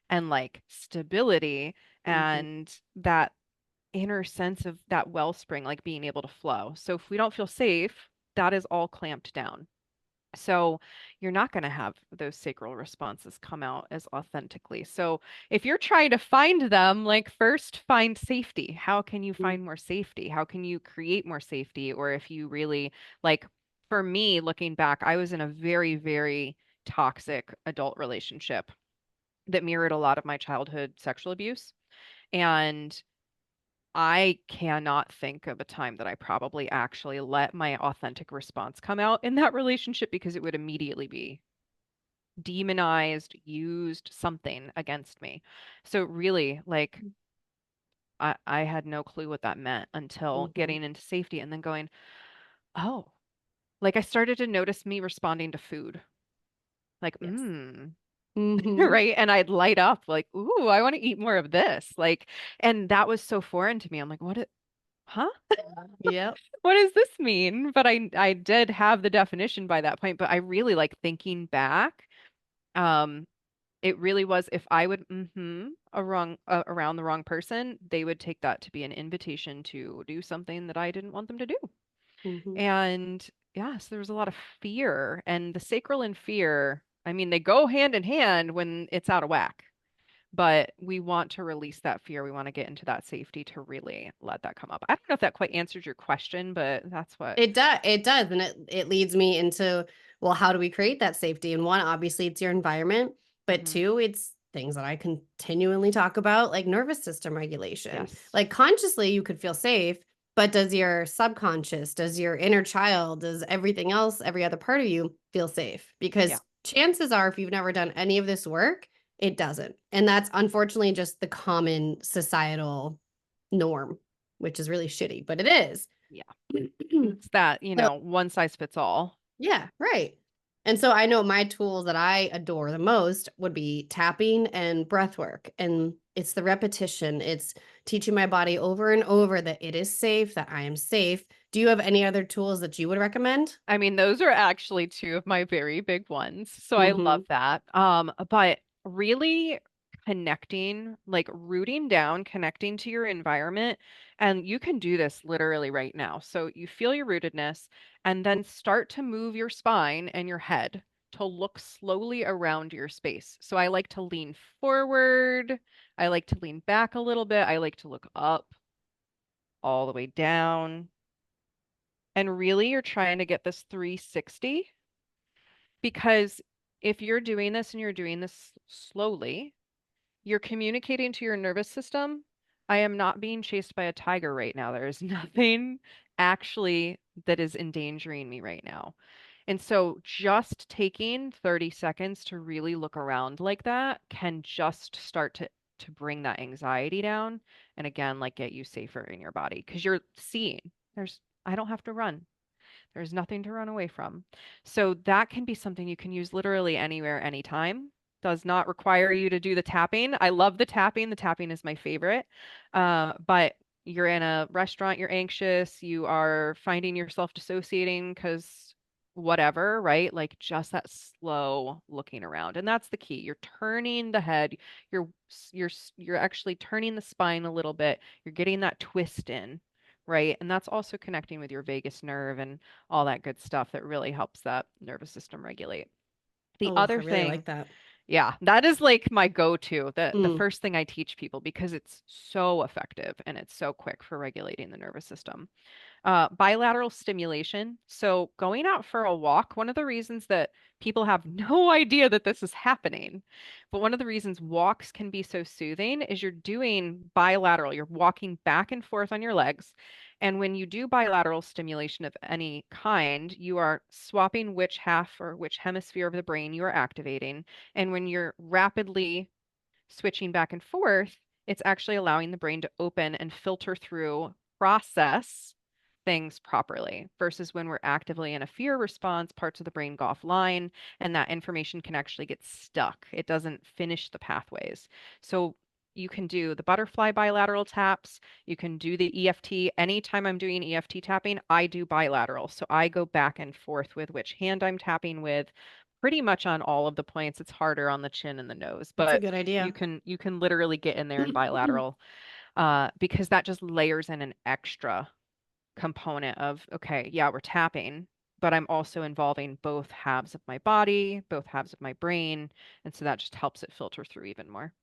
and like stability mhm, and that inner sense of that wellspring, like being able to flow. So if we don't feel safe, that is all clamped down. So you're not going to have those sacral responses come out as authentically. So if you're trying to find them, like first find safety. How can you mm, find more safety? How can you create more safety? Or if you really like, for me, looking back, I was in a very, very toxic adult relationship that mirrored a lot of my childhood sexual abuse. And I cannot think of a time that I probably actually let my authentic response come out in that relationship because it would immediately be demonized, used something against me. So really, like I had no clue what that meant until mhm. getting into safety and then going, oh, like I started to notice me responding to food. Like, Yes. Mhm. right? And I'd light up like, ooh, I want to eat more of this. Like, and that was so foreign to me. I'm like, huh? Yep. What does this mean? But I did have the definition by that point, but I really like thinking back. Um, it really was if I would around the wrong person, they would take that to be an invitation to do something that I didn't want them to do. Mhm. And yes, there was a lot of fear and the sacral and fear, I mean, they go hand in hand when it's out of whack. But we want to release that fear. We want to get into that safety to really let that come up. I don't know if that quite answers your question, but that's what. It does, and it leads me into, well, how do we create that safety? And one, obviously, it's your environment, but Mhm. two, it's things that I continually talk about, like nervous system regulation. Yes. Like consciously, you could feel safe, but does your subconscious, does your inner child, does everything else, every other part of you feel safe? Yeah. Because chances are, if you've never done any of this work, it doesn't. And that's unfortunately just the common societal norm, which is really shitty, but it is. Yeah. It's that, So one size fits all. yeah, right. And so I know my tools that I adore the most would be tapping and breath work. And it's the repetition. It's teaching my body over and over that it is safe, that I am safe. Do you have any other tools that you would recommend? I mean, those are actually two of my very big ones. So I Mm-hmm. love that. But really connecting, like rooting down, connecting to your environment. And you can do this literally right now. So you feel your rootedness and then start to move your spine and your head to look slowly around your space. So I like to lean forward. I like to lean back a little bit. I like to look up all the way down. And really, you're trying to get this 360 because if you're doing this and you're doing this slowly, you're communicating to your nervous system, I am not being chased by a tiger right now. There is nothing actually that is endangering me right now. And so just taking 30 seconds to really look around like that can just start to bring that anxiety down and again like get you safer in your body because you're seeing. I don't have to run. There's nothing to run away from. So that can be something you can use literally anywhere, anytime. Does not require you to do the tapping. I love the tapping. The tapping is my favorite. But you're in a restaurant, you're anxious, you are finding yourself dissociating because whatever, right? Like just that slow looking around. And that's the key. You're turning the head, you're actually turning the spine a little bit. You're getting that twist in, right? And that's also connecting with your vagus nerve and all that good stuff that really helps that nervous system regulate. The Oh, I other really thing, like that. yeah, that is like my go-to, the Mm. first thing I teach people because it's so effective and it's so quick for regulating the nervous system. Bilateral stimulation. So, going out for a walk, one of the reasons that people have no idea that this is happening, but one of the reasons walks can be so soothing is you're doing bilateral, you're walking back and forth on your legs. And when you do bilateral stimulation of any kind, you are swapping which half or which hemisphere of the brain you are activating. And when you're rapidly switching back and forth, it's actually allowing the brain to open and filter through, process things properly versus when we're actively in a fear response, parts of the brain go offline and that information can actually get stuck. It doesn't finish the pathways. So you can do the butterfly bilateral taps. You can do the EFT. Anytime I'm doing EFT tapping, I do bilateral. So I go back and forth with which hand I'm tapping with pretty much on all of the points. It's harder on the chin and the nose, That's a but good idea. you can literally get in there in bilateral because that just layers in an extra component of, okay, yeah, we're tapping, but I'm also involving both halves of my body, both halves of my brain. And so that just helps it filter through even more.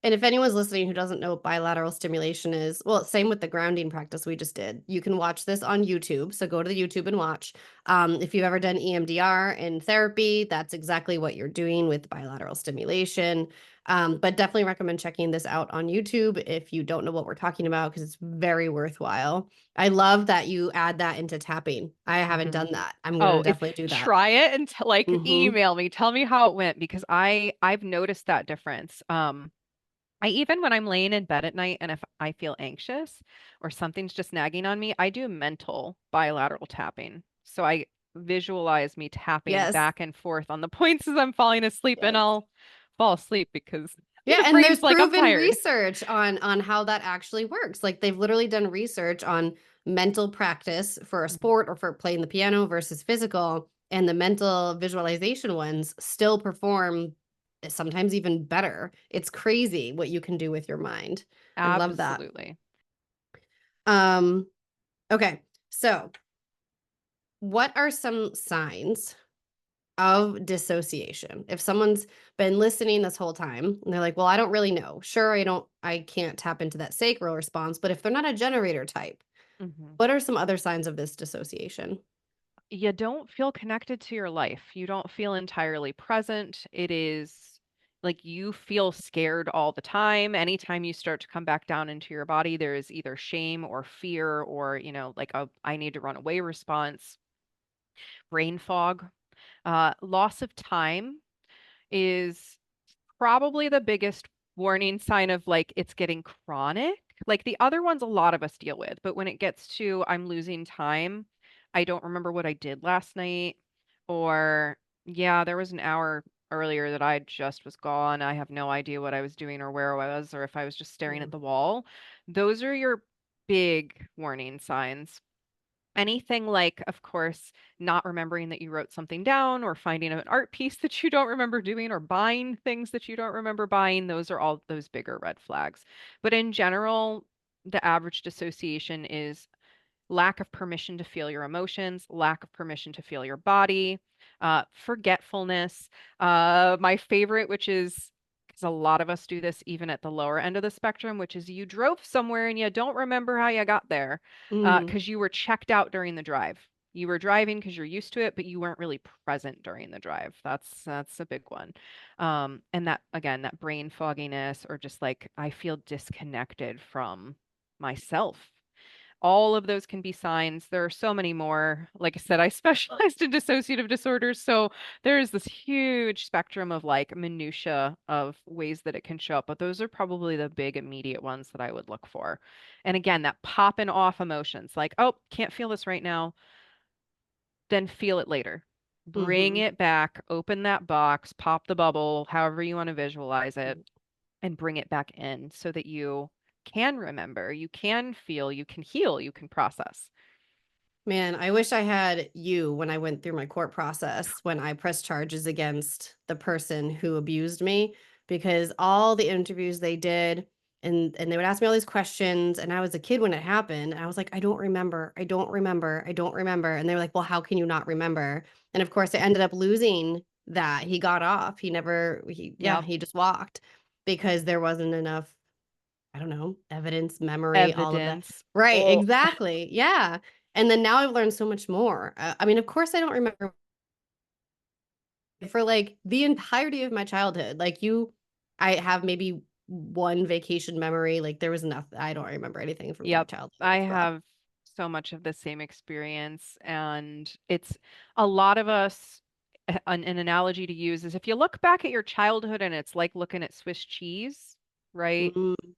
And if anyone's listening who doesn't know what bilateral stimulation is, well, same with the grounding practice we just did. You can watch this on YouTube. So go to the YouTube and watch. If you've ever done EMDR in therapy, that's exactly what you're doing with bilateral stimulation. But definitely recommend checking this out on YouTube if you don't know what we're talking about, because it's very worthwhile. I love that you add that into tapping. I haven't Hmm. done that. I'm going to Oh, if definitely do that. try it and like Mm-hmm. email me, tell me how it went because I've noticed that difference. I even when I'm laying in bed at night and if I feel anxious or something's just nagging on me, I do mental bilateral tapping. So I visualize me tapping Yes. back and forth on the points as I'm falling asleep and Yes. I'll fall asleep because Yeah, the and there's brain's like, I'm proven tired. research on how that actually works. Like they've literally done research on mental practice for a Mhm. sport or for playing the piano versus physical, and the mental visualization ones still perform sometimes even better. It's crazy what you can do with your mind. I love that. Absolutely. Um, okay. So, what are some signs of dissociation? If someone's been listening this whole time and they're like, well, I don't really know. Sure, I can't tap into that sacral response, but if they're not a generator type, Mhm. what are some other signs of this dissociation? You don't feel connected to your life. You don't feel entirely present. It is like you feel scared all the time. Anytime you start to come back down into your body, there is either shame or fear or, like a I need to run away response, brain fog, loss of time is probably the biggest warning sign of like it's getting chronic. Like the other ones, a lot of us deal with, but when it gets to I'm losing time, I don't remember what I did last night, or yeah, there was an hour earlier that I just was gone. I have no idea what I was doing or where I was, or if I was just staring Yeah. at the wall. Those are your big warning signs. Anything like, of course, not remembering that you wrote something down or finding an art piece that you don't remember doing or buying things that you don't remember buying, those are all those bigger red flags. But in general, the average dissociation is lack of permission to feel your emotions, lack of permission to feel your body, forgetfulness. My favorite, which is because a lot of us do this even at the lower end of the spectrum, which is you drove somewhere and you don't remember how you got there Mm, because you were checked out during the drive. You were driving because you're used to it, but you weren't really present during the drive. That's a big one. And that again, that brain fogginess or just like I feel disconnected from myself All of those can be signs. There are so many more. Like I said, I specialized in dissociative disorders, so there's this huge spectrum of like minutia of ways that it can show up, but those are probably the big immediate ones that I would look for. And again, that popping off emotions, like, oh, can't feel this right now, then feel it later. Bring Hmm. it back, open that box, pop the bubble, however you want to visualize it, and bring it back in so that you can remember, you can feel, you can heal, you can process. Man, I wish I had you when I went through my court process when I pressed charges against the person who abused me, because all the interviews they did, and they would ask me all these questions, and I was a kid when it happened, and I was like, I don't remember. I don't remember. I don't remember. And they were like, well, how can you not remember? And of course, I ended up losing that. He got off. He never yeah, Yep. he just walked because there wasn't enough, I don't know, evidence, memory, all of that. Evidence. Right, Oh, exactly. Yeah. And then now I've learned so much more. I mean, of course, I don't remember for like the entirety of my childhood. Like I have maybe one vacation memory. Like there was enough. I don't remember anything from my yep. childhood. I It's rough. have so much of the same experience. And it's a lot of us, an analogy to use is if you look back at your childhood and it's like looking at Swiss cheese, right? Mm-hmm.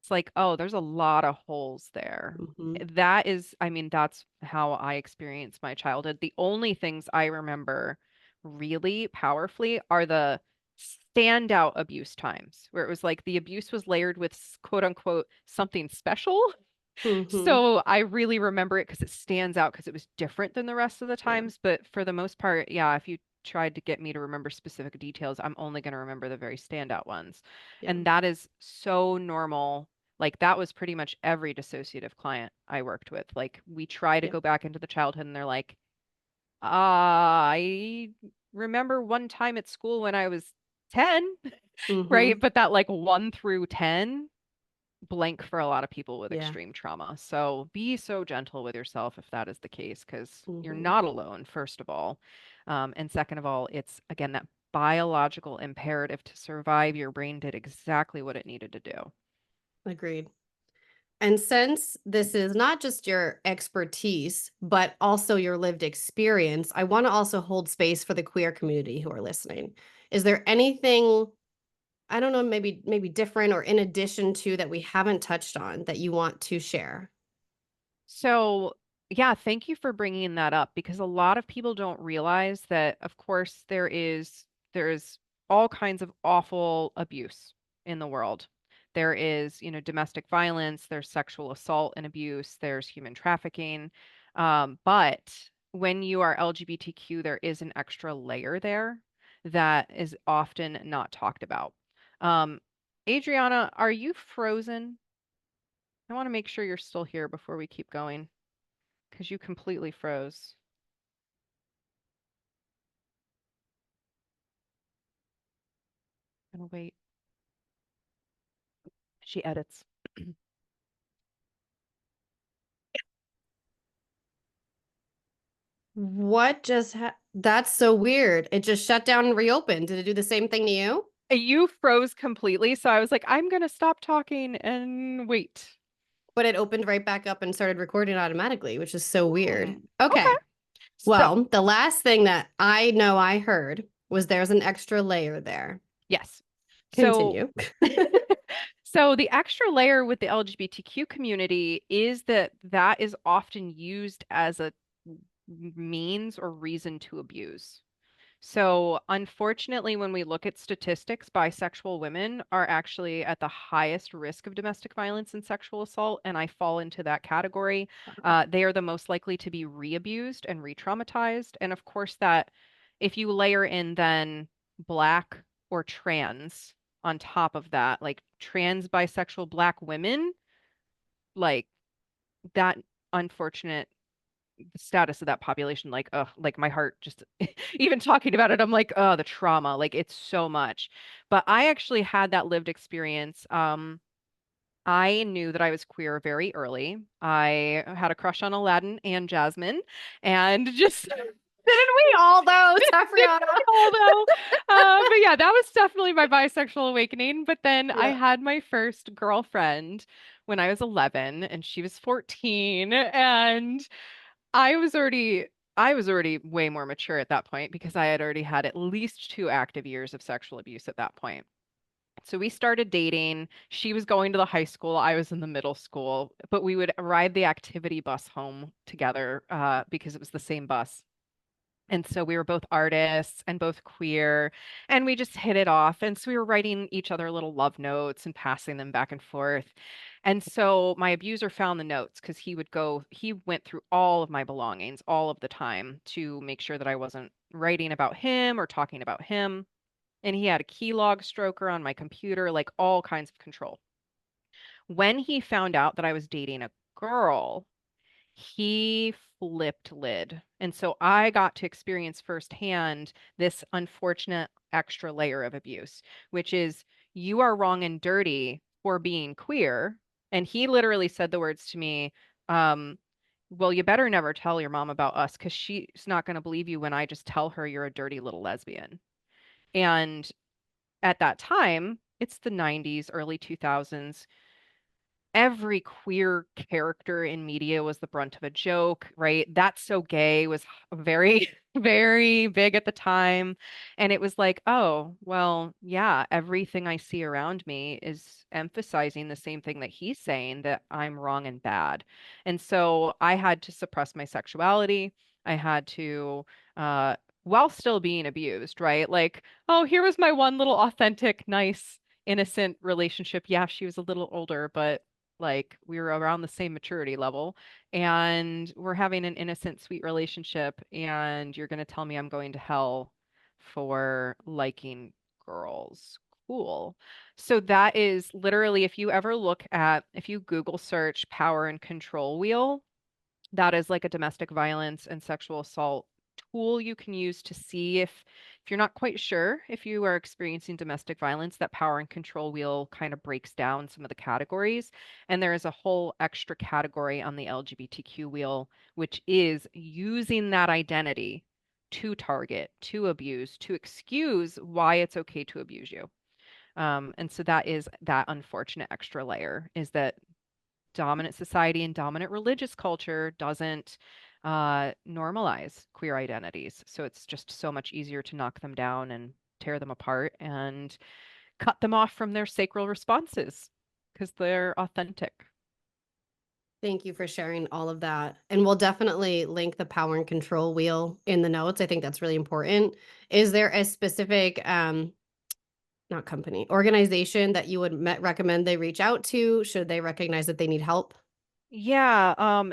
It's like, oh, there's a lot of holes there. Mm-hmm. That is, I mean, that's how I experienced my childhood. The only things I remember really powerfully are the standout abuse times where it was like the abuse was layered with quote unquote something special. Mm-hmm. So I really remember it because it stands out because it was different than the rest of the Yeah. times. But for the most part, yeah, if you tried to get me to remember specific details, I'm only going to remember the very standout ones. Yeah. And that is so normal. Like that was pretty much every dissociative client I worked with. Like we try to Yeah. go back into the childhood and they're like, I remember one time at school when I was 10, Mm-hmm. right? But that like 1 through 10 blank for a lot of people with Yeah. extreme trauma. So be so gentle with yourself if that is the case, because you're Mm-hmm. not alone, first of all. And second of all, it's again that biological imperative to survive. Your brain did exactly what it needed to do. Agreed. And since this is not just your expertise, but also your lived experience, I want to also hold space for the queer community who are listening. Is there anything, I don't know, maybe different or in addition to that we haven't touched on that you want to share? So, yeah, thank you for bringing that up because a lot of people don't realize that, of course, there is all kinds of awful abuse in the world. There is, domestic violence, there's sexual assault and abuse, there's human trafficking. But when you are LGBTQ, there is an extra layer there that is often not talked about. Um, Adriana, are you frozen? I want to make sure you're still here before we keep going because you completely froze. I'm gonna wait. She edits. What just that's so weird. It just shut down and reopened. Did it do the same thing to you? You froze completely, so I was like, I'm gonna stop talking and wait. But it opened right back up and started recording automatically, which is so weird. Okay. Okay. So, Well, the last thing that I know I heard was there's an extra layer there. yes. So, Continue. so the extra layer with the LGBTQ community is that that is often used as a means or reason to abuse. So, unfortunately, when we look at statistics, bisexual women are actually at the highest risk of domestic violence and sexual assault, and I fall into that category. They are the most likely to be re-abused and re-traumatized. And of course, that if you layer in then Black or trans on top of that, like trans bisexual Black women, like that unfortunate the status of that population, like, like my heart just even talking about it, I'm like, oh, the trauma, like it's so much. But I actually had that lived experience. I knew that I was queer very early. I had a crush on Aladdin and Jasmine, and just didn't We all though, didn't Safriana. we all though? But yeah, that was definitely my bisexual awakening. But then I Yeah. had my first girlfriend when I was 11 and she was 14, and I was already I was already way more mature at that point because I had already had at least 2 active years of sexual abuse at that point. So we started dating. She was going to the high school. I was in the middle school, but we would ride the activity bus home together because it was the same bus. And so we were both artists and both queer, and we just hit it off. And so we were writing each other little love notes and passing them back and forth. And so my abuser found the notes because he went through all of my belongings all of the time to make sure that I wasn't writing about him or talking about him. And he had a keylog stroker on my computer, like all kinds of control. When he found out that I was dating a girl, he flipped lid. And so I got to experience firsthand this unfortunate extra layer of abuse, which is you are wrong and dirty for being queer. And he literally said the words to me, um, well, you better never tell your mom about us because she's not going to believe you when I just tell her you're a dirty little lesbian. And at that time, it's the 90s, early 2000s. Every queer character in media was the brunt of a joke, right? That's So Gay was very, very big at the time. And it was like, oh, well, yeah, everything I see around me is emphasizing the same thing that he's saying, that I'm wrong and bad. And so I had to suppress my sexuality. I had to, while still being abused, right? Like, oh, here was my one little authentic, nice, innocent relationship. Yeah, she was a little older, but like we were around the same maturity level and we're having an innocent, sweet relationship. And you're going to tell me I'm going to hell for liking girls. Cool. So that is literally, if you Google search power and control wheel, that is like a domestic violence and sexual assault tool you can use to see if you're not quite sure if you are experiencing domestic violence. That power and control wheel kind of breaks down some of the categories, and there is a whole extra category on the LGBTQ wheel, which is using that identity to target, to abuse, to excuse why it's okay to abuse you. And so that is that unfortunate extra layer, is that dominant society and dominant religious culture doesn't normalize queer identities. So it's just so much easier to knock them down and tear them apart and cut them off from their sacral responses because they're authentic. Thank you for sharing all of that. And we'll definitely link the power and control wheel in the notes. I think that's really important. Is there a specific not company, organization that you would recommend they reach out to? Should they recognize that they need help? Yeah,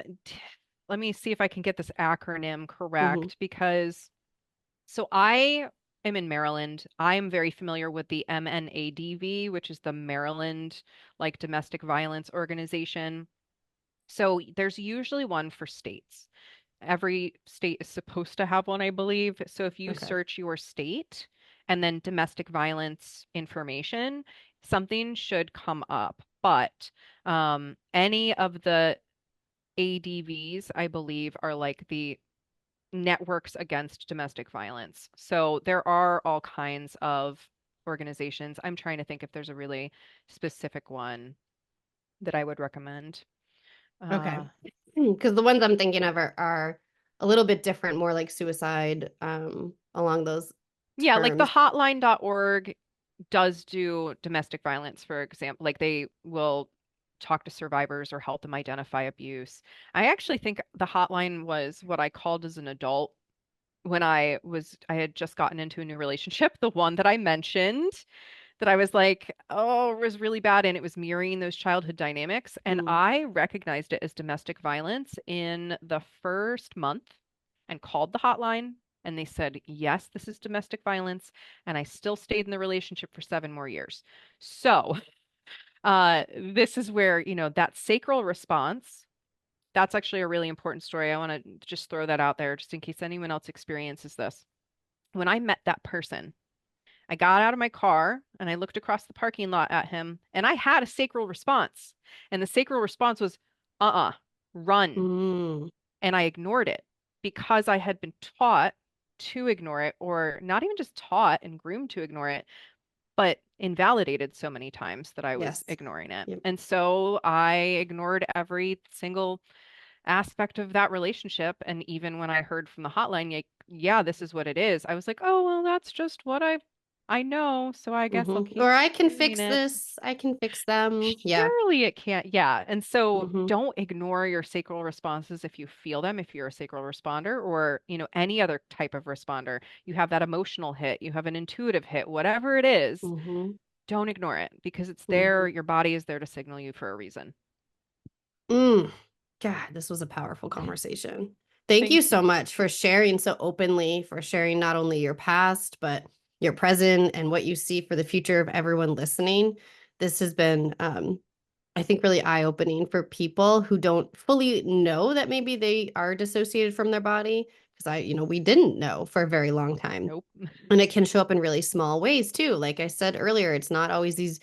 let me see if I can get this acronym Hmm. correct because so I am in Maryland. I'm very familiar with the MNADV, which is the Maryland like domestic violence organization. So there's usually one for states. Every state is supposed to have one, I believe. So if you Okay. search your state and then domestic violence information, something should come up. But any of the ADVs, I believe, are like the networks against domestic violence. So there are all kinds of organizations. I'm trying to think if there's a really specific one that I would recommend. Okay. Uh, Because the ones I'm thinking of are a little bit different, more like suicide, along those yeah, like the terms. hotline.org does do domestic violence, for example. Like they will talk to survivors or help them identify abuse. I actually think the hotline was what I called as an adult when I had just gotten into a new relationship, the one that I mentioned that I was like, oh, it was really bad. And it was mirroring those childhood dynamics. And Mm. I recognized it as domestic violence in the first month and called the hotline. And they said, yes, this is domestic violence. And I still stayed in the relationship for 7 more years. So this is where, that sacral response, that's actually a really important story. I want to just throw that out there just in case anyone else experiences this. When I met that person, I got out of my car and I looked across the parking lot at him and I had a sacral response. And the sacral response was, uh-uh, run. Mm. And I ignored it because I had been taught to ignore it, or not even just taught and groomed to ignore it, but invalidated so many times that I was Yes. ignoring it. Yep. And so I ignored every single aspect of that relationship. And even when I heard from the hotline, like, yeah, this is what it is, I was like, oh, well, that's just what I know. So I guess I'll keep Or I can doing fix it. this. I can fix them. Yeah. Surely it can't. Yeah. And so Hmm. don't ignore your sacral responses if you feel them, if you're a sacral responder or, any other type of responder. You have that emotional hit, you have an intuitive hit, whatever it is, Hmm. don't ignore it because it's there. Hmm. Your body is there to signal you for a reason. Mm. God, this was a powerful conversation. Thank Thank you so you. much for sharing so openly, for sharing not only your past, but your present and what you see for the future of everyone listening. This has been, I think, really eye-opening for people who don't fully know that maybe they are dissociated from their body. Because we didn't know for a very long time. Nope. And it can show up in really small ways too. Like I said earlier, it's not always these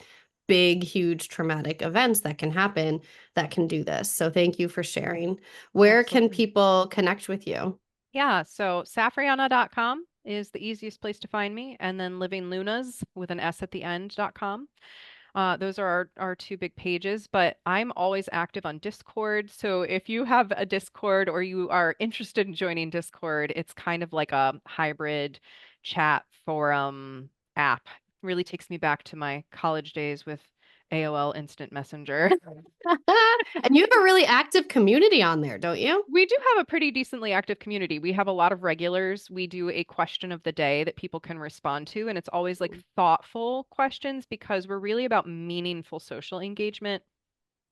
big, huge traumatic events that can happen that can do this. So thank you for sharing. Where can Absolutely. people connect with you? Yeah, so safrianna.com is the easiest place to find me, and then livinglunas with an S at the end.com. Those are our two big pages, but I'm always active on Discord. So if you have a Discord or you are interested in joining Discord, it's kind of like a hybrid chat forum app. Really takes me back to my college days with AOL Instant Messenger. And you have a really active community on there, don't you? We do have a pretty decently active community. We have a lot of regulars. We do a question of the day that people can respond to, and it's always like thoughtful questions because we're really about meaningful social engagement.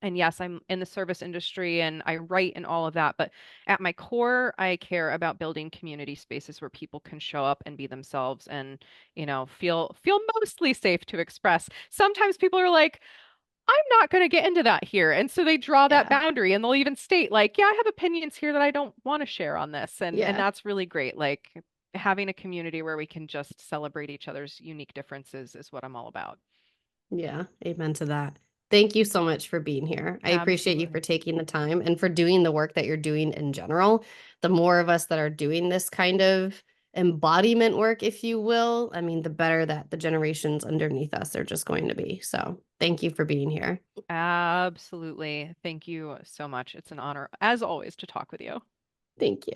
And yes, I'm in the service industry and I write and all of that, but at my core, I care about building community spaces where people can show up and be themselves and, feel mostly safe to express. Sometimes people are like, I'm not going to get into that here. And so they draw that Yeah. boundary and they'll even state like, yeah, I have opinions here that I don't want to share on this. And Yeah. that's really great. Like having a community where we can just celebrate each other's unique differences is what I'm all about. Yeah. Amen to that. Thank you so much for being here. I appreciate you for Absolutely. taking the time and for doing the work that you're doing in general. The more of us that are doing this kind of embodiment work, if you will, I mean, the better that the generations underneath us are just going to be. So thank you for being here. Absolutely. Thank you so much. It's an honor, as always, to talk with you. Thank you.